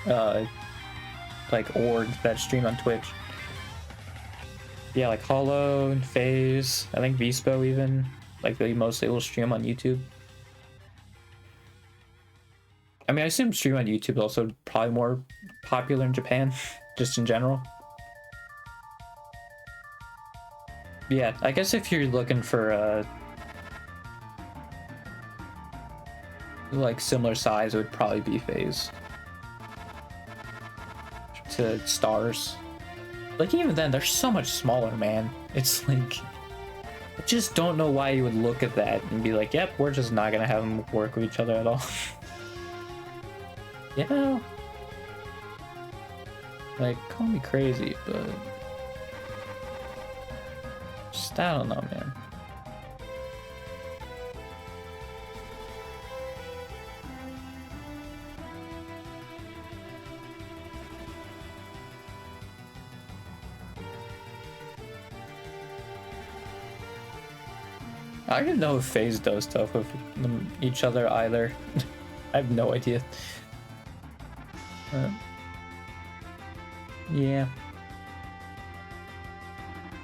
like org that streamed on Twitch. Yeah, like Hollow and FaZe, I think VSPO even, like they mostly will stream on YouTube. I mean, I assume stream on YouTube is also probably more popular in Japan, just in general. Yeah, I guess if you're looking for like similar size, it would probably be FaZe to Stars. Like even then, they're so much smaller, man. It's like, I just don't know why you would look at that and be like, yep, we're just not gonna have them work with each other at all. You know? Like, call me crazy, but just, I don't know, man. I don't even know if FaZe does stuff with each other either. I have no idea. Yeah.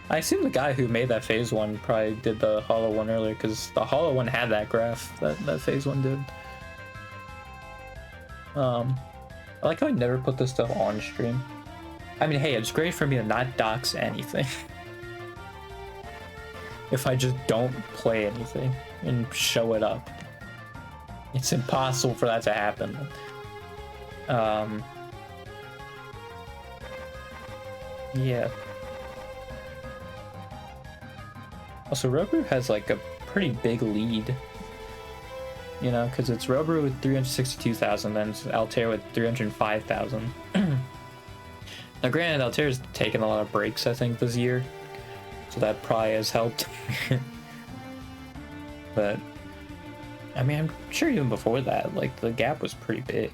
I assume the guy who made that FaZe one probably did the Hollow one earlier, because the Hollow one had that graph that FaZe one did. I like how I never put this stuff on stream. I mean, hey, it's great for me to not dox anything. If I just don't play anything and show it up. It's impossible for that to happen. Yeah. Also, Robrew has like a pretty big lead. You know, because it's Robrew with 362,000, then it's Altair with 305,000. Now, granted, Altair's taken a lot of breaks, I think, this year. So that probably has helped. But I mean, I'm sure even before that, like, the gap was pretty big.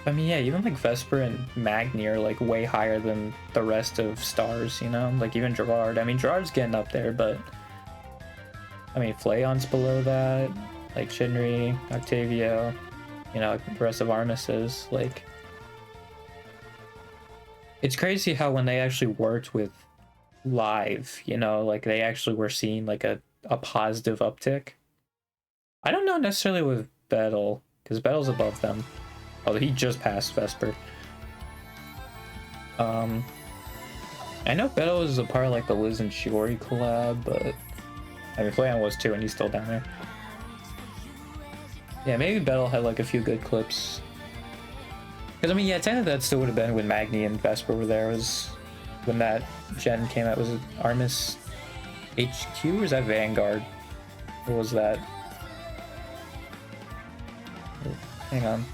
I mean, yeah, even like Vesper and Magni are like way higher than the rest of Stars, you know? Like even Gerard. I mean, Gerard's getting up there, but I mean, Flayon's below that, like Shinri, Octavio, you know, the rest of Armis is like, It's crazy how when they actually worked with live, you know, like they actually were seeing like a positive uptick. I don't know necessarily with Battle, because Battle's above them. Although he just passed Vesper. I know Battle is a part of like the Liz and Shiori collab, but I mean Flayan was too, and he's still down there. Yeah, maybe Battle had like a few good clips. Because I mean, yeah, technically that still would have been when Magni and Vesper were there. Was when that gen came out. Was it Armis HQ or is that Vanguard? What was that? Hang on.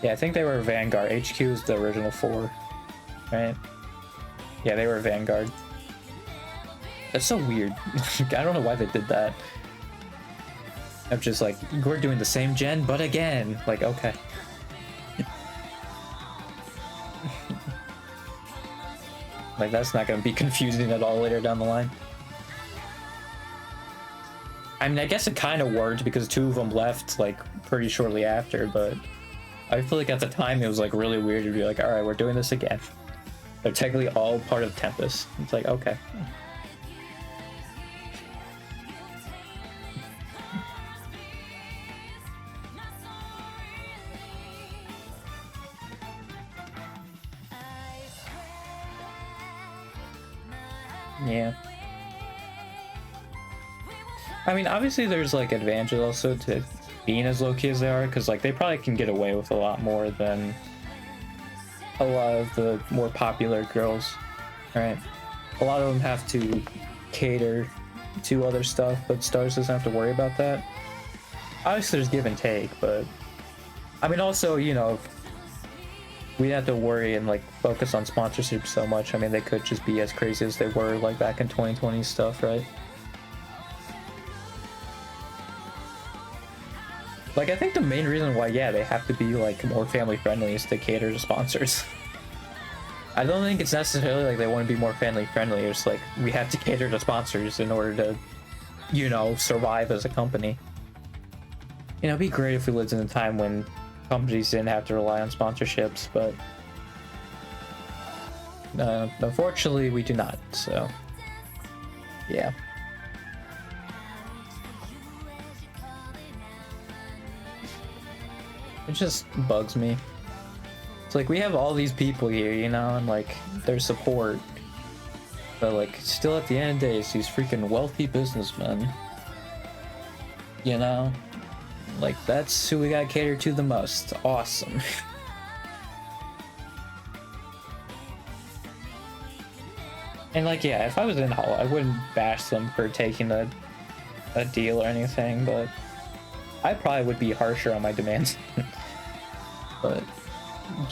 Yeah, I think they were Vanguard. HQ is the original 4, right? Yeah, they were Vanguard. That's so weird. I don't know why they did that. I'm just like, we're doing the same gen, but again. Like, okay. Like, that's not going to be confusing at all later down the line. I mean, I guess it kind of worked because 2 of them left, like, pretty shortly after, but I feel like at the time it was, like, really weird to be like, alright, we're doing this again. They're technically all part of Tempest. It's like, okay. Yeah. I mean, obviously there's, like, advantages also to being as low-key as they are, because, like, they probably can get away with a lot more than a lot of the more popular girls, right? A lot of them have to cater to other stuff, but Stars doesn't have to worry about that. Obviously, there's give and take, but I mean, also, you know, we have to worry and like focus on sponsorship so much. I mean, they could just be as crazy as they were like back in 2020 stuff, right? Like, I think the main reason why, yeah, they have to be like more family friendly is to cater to sponsors. I don't think it's necessarily like they want to be more family friendly. It's like we have to cater to sponsors in order to, you know, survive as a company. You know, it'd be great if we lived in a time when companies didn't have to rely on sponsorships, but unfortunately we do not, so yeah. It just bugs me. It's like we have all these people here, you know, and like their support, but like still at the end of the day, it's these freaking wealthy businessmen, you know? Like, that's who we gotta cater to the most. Awesome. And like, yeah, if I was in Hollow, I wouldn't bash them for taking a deal or anything, but I probably would be harsher on my demands. But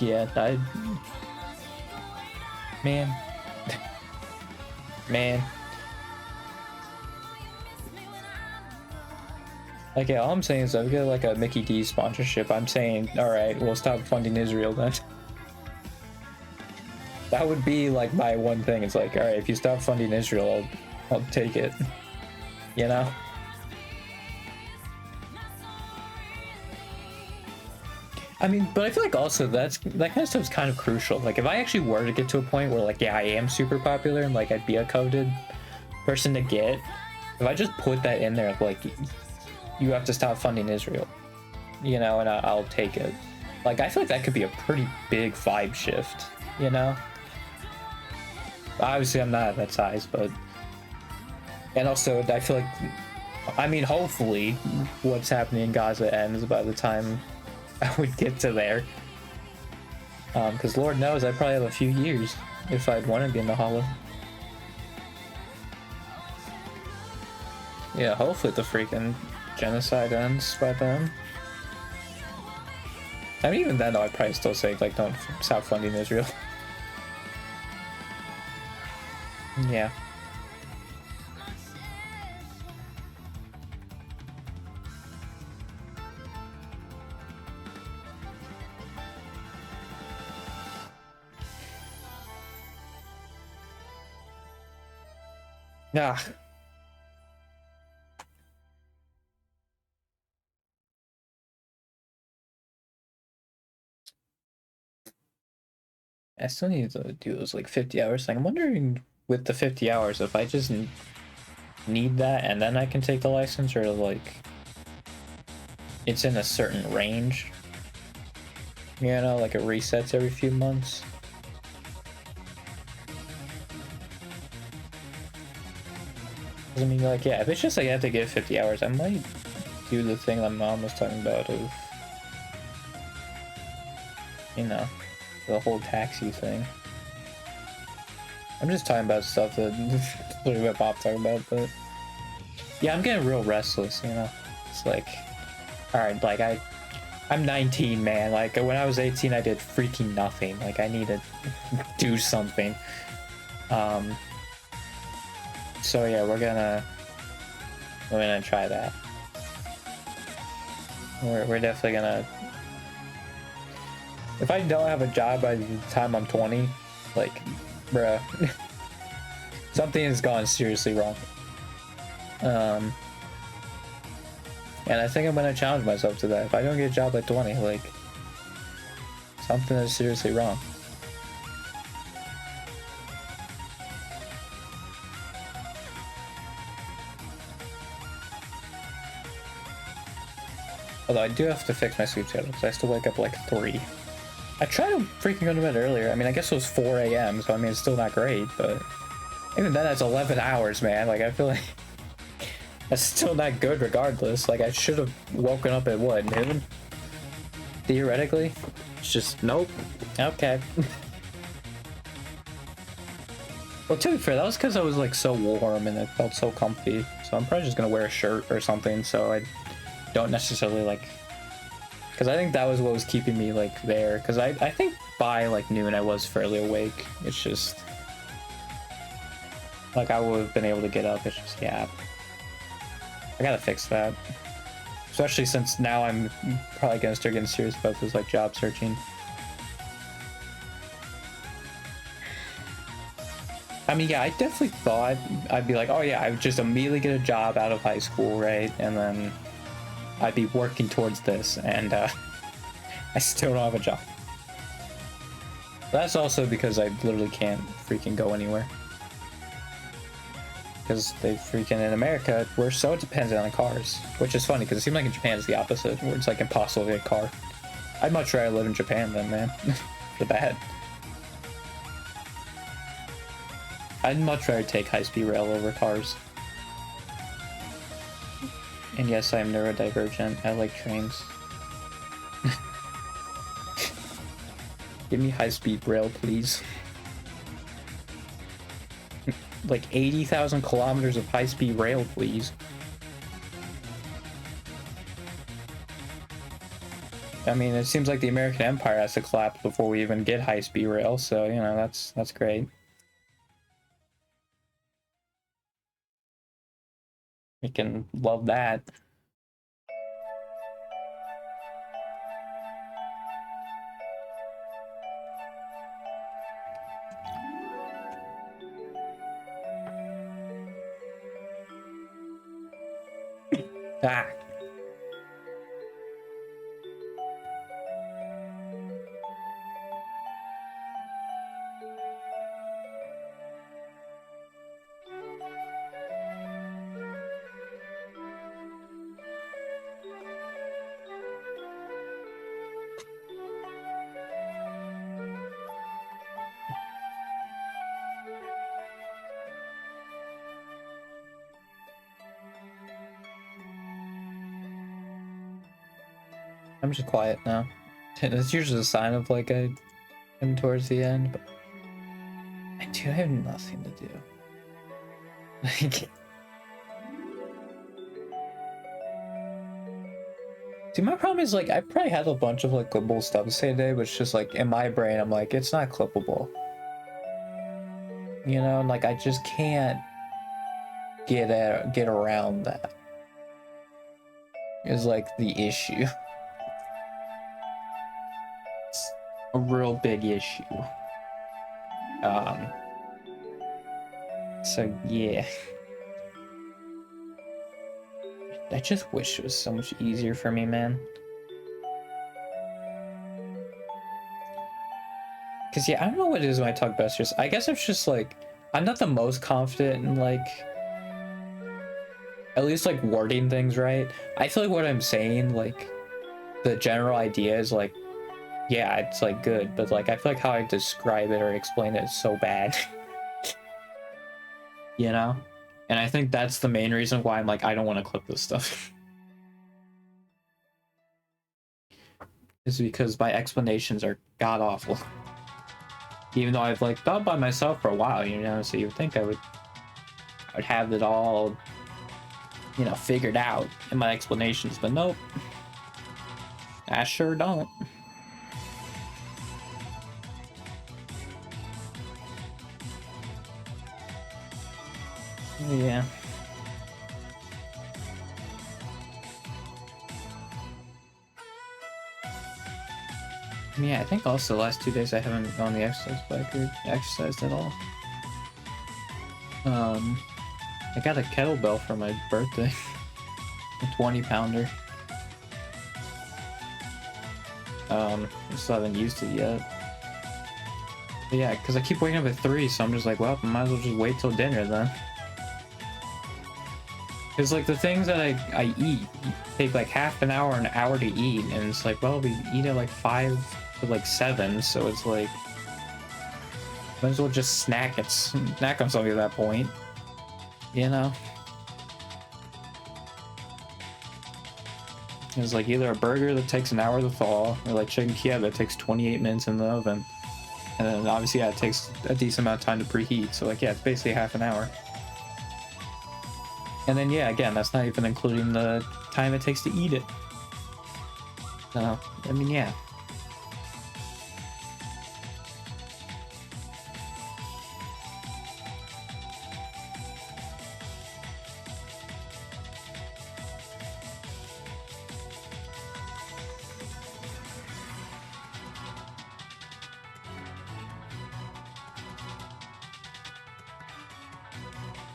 yeah, man. Man. Like, yeah, all I'm saying is if I get like a Mickey D sponsorship, I'm saying, alright, we'll stop funding Israel then. That would be like my one thing. It's like, alright, if you stop funding Israel, I'll take it. You know? I mean, but I feel like also that kind of stuff is kind of crucial. Like, if I actually were to get to a point where, like, yeah, I am super popular and, like, I'd be a coveted person to get, if I just put that in there, like, you have to stop funding Israel, you know, and I'll take it. Like, I feel like that could be a pretty big vibe shift, you know? Obviously, I'm not that size, but... And also, I feel like... I mean, hopefully, what's happening in Gaza ends by the time I would get to there. Because Lord knows, I probably have a few years if I'd want to be in the Hollow. Yeah, hopefully the freaking genocide ends by then. I mean, even then, though, I'd probably still say, like, don't stop funding Israel. Yeah. Yeah. I still need to do those like 50 hours thing. I'm wondering with the 50 hours if I just need that and then I can take the license, or like it's in a certain range. You know, like it resets every few months. I mean, like, yeah, if it's just like I have to get 50 hours, I might do the thing that Mom was talking about of, you know, the whole taxi thing. I'm just talking about stuff that literally what Bob talking about, but yeah, I'm getting real restless, you know. It's like, all right, like I'm 19, man. Like when I was 18, I did freaking nothing. Like I need to do something. So yeah, we're gonna try that. We're definitely gonna. If I don't have a job by the time I'm 20, like, bruh, something has gone seriously wrong. And I think I'm gonna challenge myself to that. If I don't get a job at 20, like, something is seriously wrong. Although I do have to fix my sleep schedule because I still wake up like 3. I tried to freaking go to bed earlier. I mean, I guess it was 4 a.m., so I mean, it's still not great, but even then, that's 11 hours, man. Like, I feel like that's still not good regardless. Like, I should have woken up at what, noon? Theoretically? It's just, nope. Okay. Well, to be fair, that was because I was like so warm and it felt so comfy. So I'm probably just gonna wear a shirt or something so I don't necessarily like, because I think that was what was keeping me like there, because I think by like noon I was fairly awake. It's just like I would have been able to get up. It's just, yeah, I gotta fix that, especially since now I'm probably gonna start getting serious about this like job searching. I mean, yeah, I definitely thought I'd be like, oh yeah, I would just immediately get a job out of high school, right? And then I'd be working towards this, and I still don't have a job. That's also because I literally can't freaking go anywhere. Because they freaking, in America, we're so dependent on cars. Which is funny, because it seems like in Japan it's the opposite, where it's like impossible to get a car. I'd much rather live in Japan than, man. For that. I'd much rather take high-speed rail over cars. And yes, I'm neurodivergent. I like trains. Give me high-speed rail, please. Like 80,000 kilometers of high-speed rail, please. I mean, it seems like the American Empire has to collapse before we even get high-speed rail, so, you know, that's great. We can love that. Ah. I'm just quiet now. It's usually a sign of like I'm towards the end, but I do have nothing to do. Like, see, my problem is like I probably had a bunch of like clippable stuff to say today, but it's just like in my brain, I'm like, it's not clippable. You know, and like I just can't get around that. Is like the issue. It's a real big issue. So yeah. I just wish it was so much easier for me, man. Because yeah, I don't know what it is when I talk Besters. I guess it's just like I'm not the most confident in like at least like wording things right. I feel like what I'm saying, like the general idea is like, yeah, it's like good, but like I feel like how I describe it or explain it is so bad. You know? And I think that's the main reason why I'm like, I don't want to clip this stuff. Is because my explanations are god awful. Even though I've like thought by myself for a while, you know, so you would think I would have it all, you know, figured out in my explanations, but nope. I sure don't. Yeah. Yeah, I think also the last 2 days I haven't gone the exercise bike or exercised at all. I got a kettlebell for my birthday. A 20-pounder. I still haven't used it yet. But yeah, because I keep waking up at 3, so I'm just like, well, I might as well just wait till dinner then. Because like the things that I eat take like half an hour to eat, and it's like, well, we eat at like 5 to like 7, so it's like might as well just snack on something at that point, you know. It's like either a burger that takes an hour to thaw, or like chicken Kiev that takes 28 minutes in the oven, and then obviously yeah, it takes a decent amount of time to preheat, so like yeah, it's basically half an hour. And then yeah, again, that's not even including the time it takes to eat it. So I mean, yeah.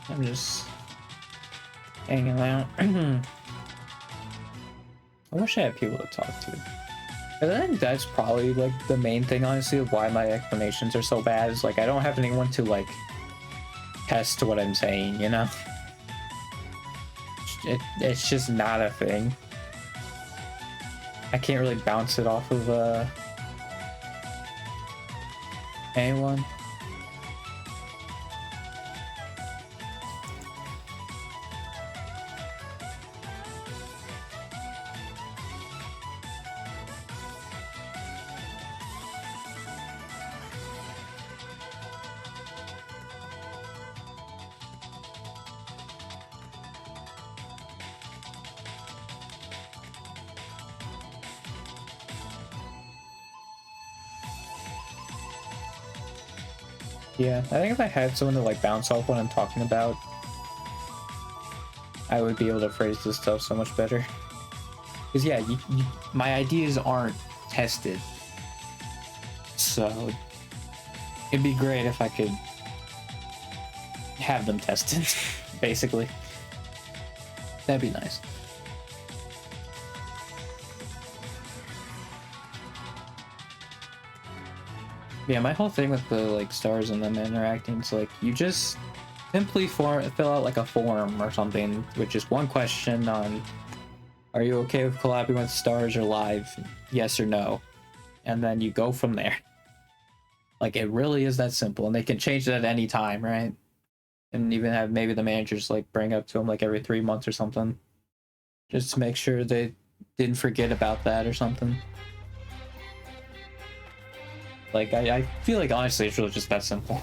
I'm just hanging out. I wish I had people to talk to. But I think that's probably like the main thing, honestly, of why my explanations are so bad. Is like I don't have anyone to like test what I'm saying, you know? It's just not a thing. I can't really bounce it off of anyone. Yeah, I think if I had someone to like bounce off what I'm talking about, I would be able to phrase this stuff so much better. Because yeah, my ideas aren't tested, so it'd be great if I could have them tested, basically. That'd be nice. Yeah, my whole thing with the like stars and them interacting is like you just simply fill out like a form or something with just one question on, are you okay with collabing with stars or live? Yes or no. And then you go from there. Like it really is that simple, and they can change it at any time, right? And even have maybe the managers like bring up to them like every 3 months or something, just to make sure they didn't forget about that or something. Like, I feel like, honestly, it's really just that simple.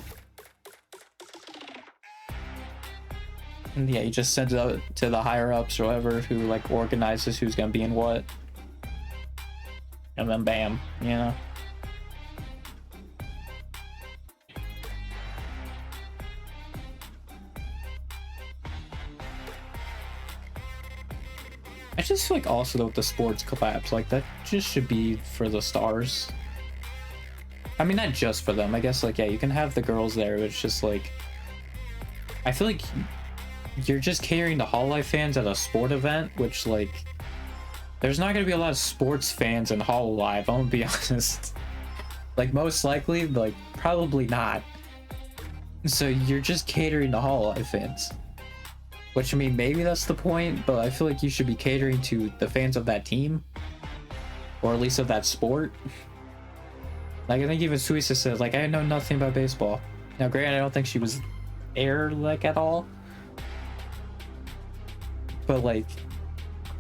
And yeah, you just send it out to the higher-ups or whoever who, like, organizes who's gonna be in what. And then bam, you know? I just feel like also, though, with the sports collabs, like, that just should be for the stars. I mean, not just for them. I guess, like, yeah, you can have the girls there, but it's just, like... I feel like you're just catering to Hololive fans at a sport event, which, like... There's not gonna be a lot of sports fans in Hololive, I'm gonna be honest. Like most likely, like probably not. So you're just catering to Hollow Knight fans. Which I mean, maybe that's the point, but I feel like you should be catering to the fans of that team, or at least of that sport. Like I think even Suisa says, like I know nothing about baseball. Now, granted, I don't think she was there like at all, but like,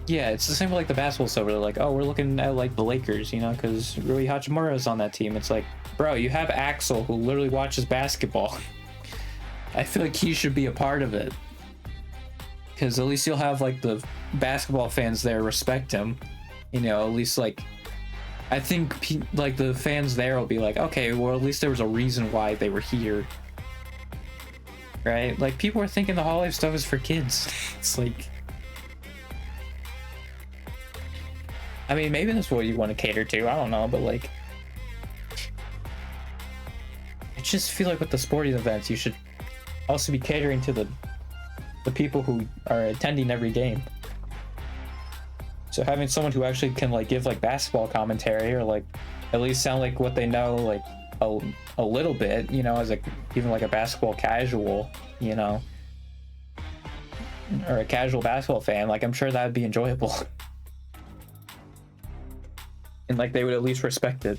yeah, it's the same with like the basketball stuff. Where they're like, oh, we're looking at like the Lakers, you know, because Rui Hachimura is on that team. It's like, bro, you have Axel who literally watches basketball. I feel like he should be a part of it, because at least you'll have like the basketball fans there respect him. You know, at least like I think like the fans there will be like, okay, well at least there was a reason why they were here, right? Like people are thinking the Hololive stuff is for kids. It's like, I mean, maybe that's what you want to cater to. I don't know, but like, I just feel like with the sporting events, you should also be catering to the people who are attending every game. So having someone who actually can like give like basketball commentary, or like at least sound like what they know like a little bit, you know, as like even like a basketball casual, you know, or a casual basketball fan, like I'm sure that would be enjoyable. And like they would at least respect it.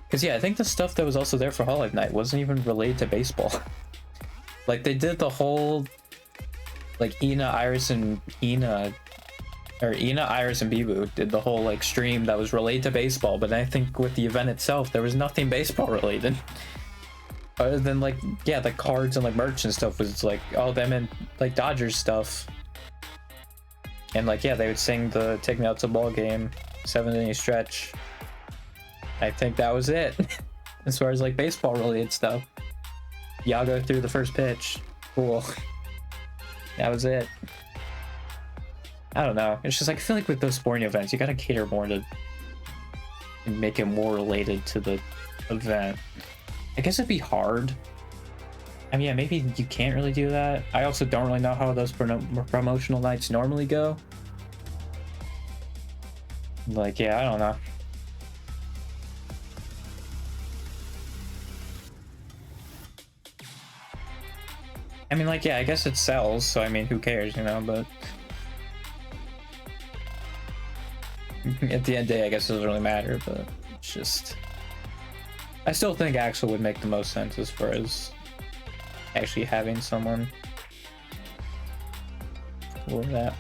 Because yeah, I think the stuff that was also there for Hololive Night wasn't even related to baseball. Like they did the whole like Iris, and Bibu did the whole like stream that was related to baseball, but I think with the event itself there was nothing baseball related. Other than like, yeah, the cards and like merch and stuff was like all them and like Dodgers stuff. And like, yeah, they would sing the Take Me Out to the Ball Game 7-inning stretch. I think that was it. As far as like baseball related stuff. Yago threw the first pitch. Cool. That was it. I don't know. It's just like, I feel like with those sporting events, you gotta cater more to make it more related to the event. I guess it'd be hard. I mean, yeah, maybe you can't really do that. I also don't really know how those promotional nights normally go. Like, yeah, I don't know. I mean, like, yeah, I guess it sells, so I mean, who cares, you know, but at the end of the day, I guess it doesn't really matter, but it's just, I still think Axel would make the most sense as far as actually having someone for that.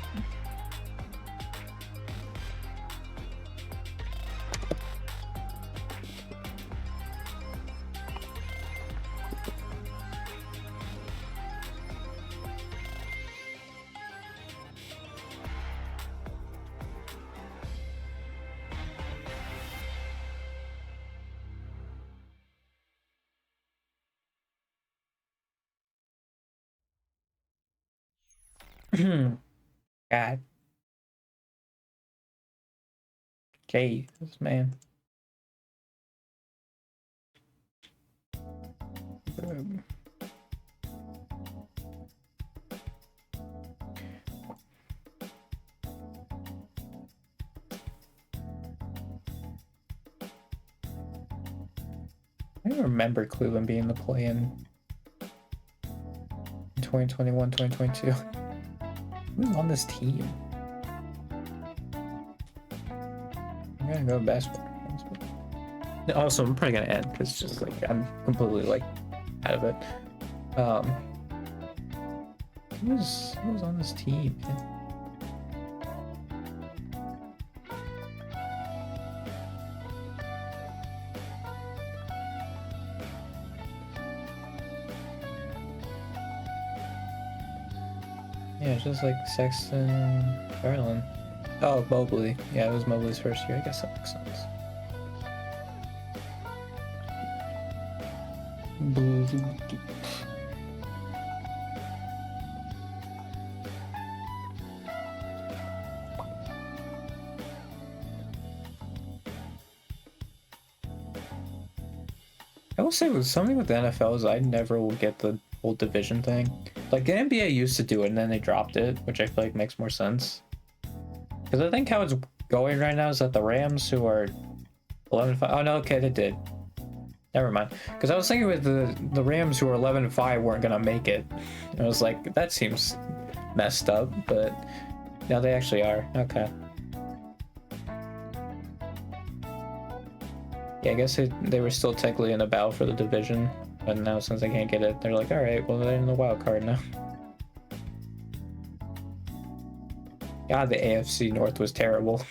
God. Jesus, man. I don't remember Cleveland being the play-in 2021, 2022. Who's on this team? I'm gonna go basketball. Also, I'm probably gonna end because it's just like I'm completely like out of it. Who's on this team? Man? Yeah, it's just like Sexton, Garland. Oh, Mobley. Yeah, it was Mobley's first year. I guess that makes sense. I will say with something with the NFL is I never will get the whole division thing. Like the NBA used to do it and then they dropped it, which I feel like makes more sense. Because I think how it's going right now is that the Rams, who are 11-5. Oh no, okay, they did. Never mind. Because I was thinking with the Rams, who are 11-5, weren't gonna make it. And I was like, that seems messed up, but now they actually are. Okay. Yeah, I guess they were still technically in a battle for the division, but now since they can't get it, they're like, all right, well they're in the wild card now. God, the AFC North was terrible.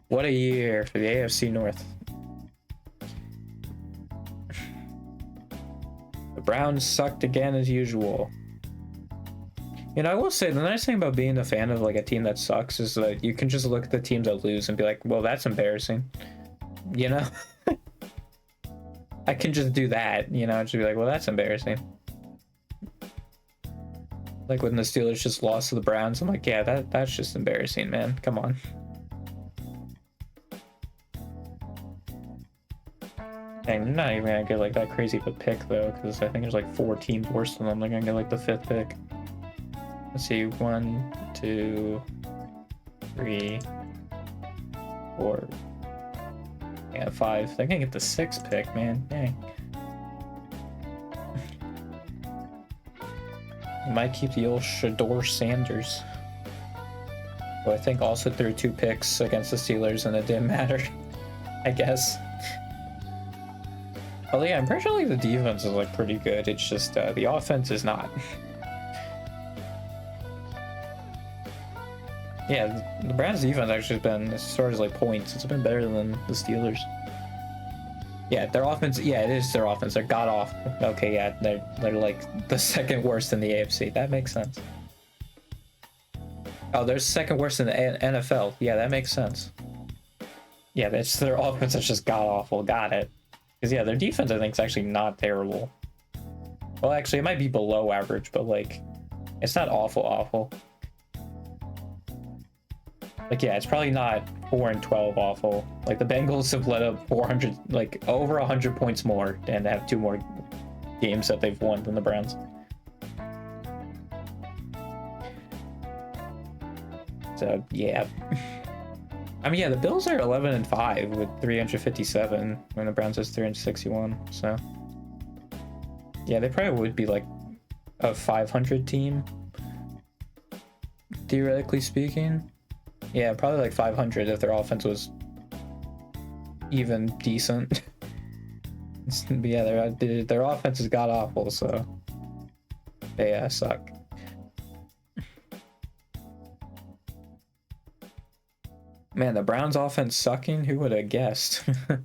What a year for the AFC North. The Browns sucked again as usual. You know, I will say the nice thing about being a fan of like a team that sucks is that you can just look at the teams that lose and be like, well, that's embarrassing. You know? I can just do that, you know, just be like, well, that's embarrassing. Like when the Steelers just lost to the Browns, I'm like, yeah, that's just embarrassing, man. Come on. Dang, they're not even gonna get like that crazy of a pick though, because I think there's like 4 teams worse than them. They're gonna get like the 5th pick. Let's see, 1, 2, 3, 4, yeah, 5. They're gonna get the 6th pick, man. Dang. You might keep the old Shedeur Sanders, who I think also threw 2 picks against the Steelers and it didn't matter, I guess. Well, yeah, I'm pretty sure like the defense is like pretty good. It's just the offense is not. Yeah, the Browns defense actually has been, as far as like points, it's been better than the Steelers. Yeah, their offense, yeah, it is their offense. They're god awful. Okay, yeah, they're like the 2nd worst in the AFC. That makes sense. Oh, they're 2nd worst in the NFL. Yeah, that makes sense. Yeah, that's their offense is just god awful. Got it. Because yeah, their defense I think is actually not terrible. Well, actually, it might be below average, but like, it's not awful. Like, yeah, it's probably not 4-12 awful. Like, the Bengals have let up 400, like, over 100 points more and have 2 more games that they've won than the Browns. So, yeah. I mean, yeah, the Bills are 11-5 with 357, when the Browns has 361, so. Yeah, they probably would be, like, a 500 team, theoretically speaking. Yeah, probably like 500 if their offense was even decent. But yeah, their offense is god awful, so they suck. Man, the Browns offense sucking? Who would have guessed? It's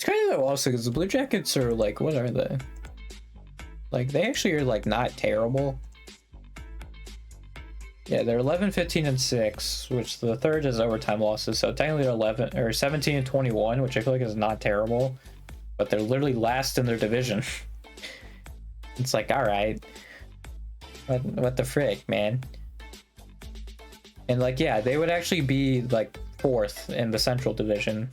crazy though also because the Blue Jackets are like, what are they? Like, they actually are, like, not terrible. Yeah, they're 11-15-6, which the 3rd is overtime losses, so technically they're 17-21, which I feel like is not terrible, but they're literally last in their division. It's like, alright. What the frick, man? And, like, yeah, they would actually be, like, 4th in the Central Division.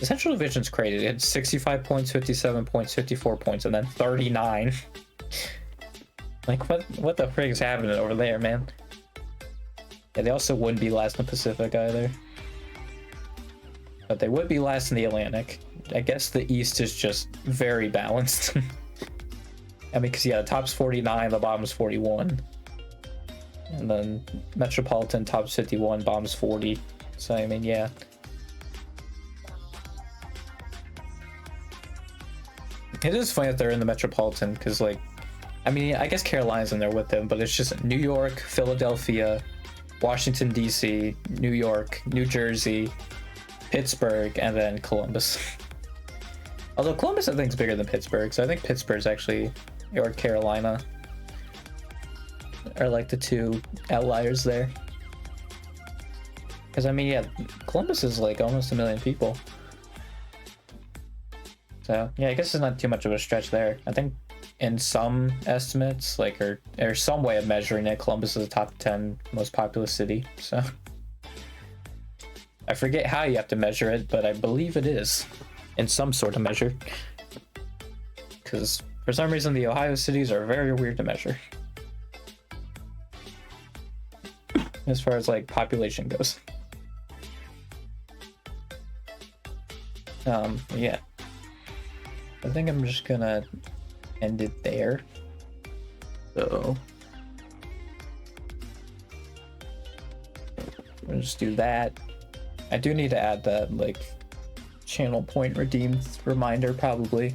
The Central Division's crazy. It had 65 points, 57 points, 54 points, and then 39. Like, what the frick is happening over there, man? Yeah, they also wouldn't be last in the Pacific either. But they would be last in the Atlantic. I guess the East is just very balanced. I mean, because, yeah, the top's 49, the bottom's 41. And then Metropolitan, top's 51, bottom's 40. So, I mean, yeah. It is funny that they're in the Metropolitan, because, like, I mean, I guess Carolina's in there with them, but it's just New York, Philadelphia, Washington, D.C., New York, New Jersey, Pittsburgh, and then Columbus. Although Columbus, I think, is bigger than Pittsburgh, so I think Pittsburgh's actually, or Carolina, are, like, the 2 outliers there. Because, I mean, yeah, Columbus is, like, almost 1 million people. So, yeah, I guess it's not too much of a stretch there. I think in some estimates, like, or some way of measuring it, Columbus is the top 10 most populous city, so. I forget how you have to measure it, but I believe it is in some sort of measure. Because for some reason, the Ohio cities are very weird to measure. As far as like population goes. Yeah. I think I'm just gonna end it there. So we'll just do that. I do need to add that like channel point redeemed reminder probably.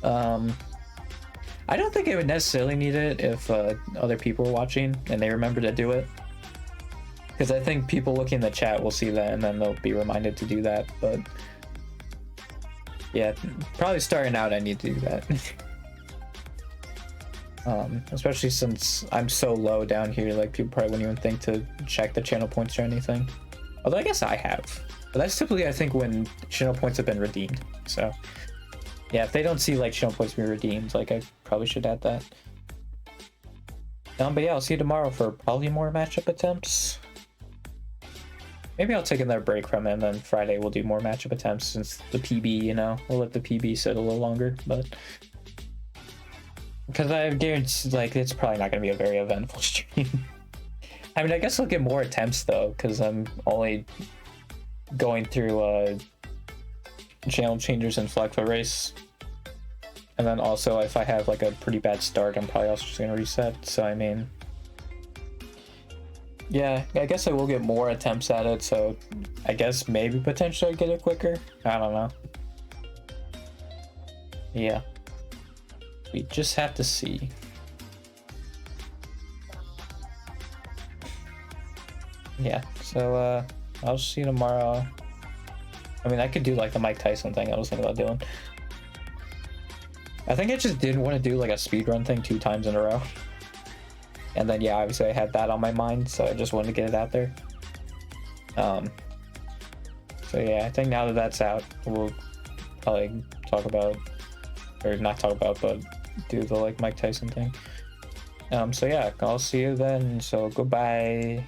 I don't think I would necessarily need it if other people are watching and they remember to do it. Because I think people looking in the chat will see that and then they'll be reminded to do that. But yeah, probably starting out I need to do that. Especially since I'm so low down here, like people probably wouldn't even think to check the channel points or anything. Although I guess I have. But that's typically I think when channel points have been redeemed. So yeah, if they don't see like channel points being redeemed, like I probably should add that. But yeah, I'll see you tomorrow for probably more matchup attempts. Maybe I'll take another break from it, and then Friday we'll do more matchup attempts since the PB, you know, we'll let the PB sit a little longer, but because I guarantee like it's probably not going to be a very eventful stream. I mean, I guess I'll get more attempts though, because I'm only going through channel changers and Flagfoot Race. And then also if I have like a pretty bad start, I'm probably also just going to reset. So I mean, yeah, I guess I will get more attempts at it. So I guess maybe potentially I'd get it quicker. I don't know. Yeah. We just have to see. Yeah, so I'll see you tomorrow. I mean, I could do like the Mike Tyson thing I was thinking about doing. I think I just didn't want to do like a speedrun thing 2 times in a row. And then yeah, obviously I had that on my mind, so I just wanted to get it out there. So yeah, I think now that that's out, we'll probably talk about, or not talk about, but do the like Mike Tyson thing. So yeah, I'll see you then. So goodbye.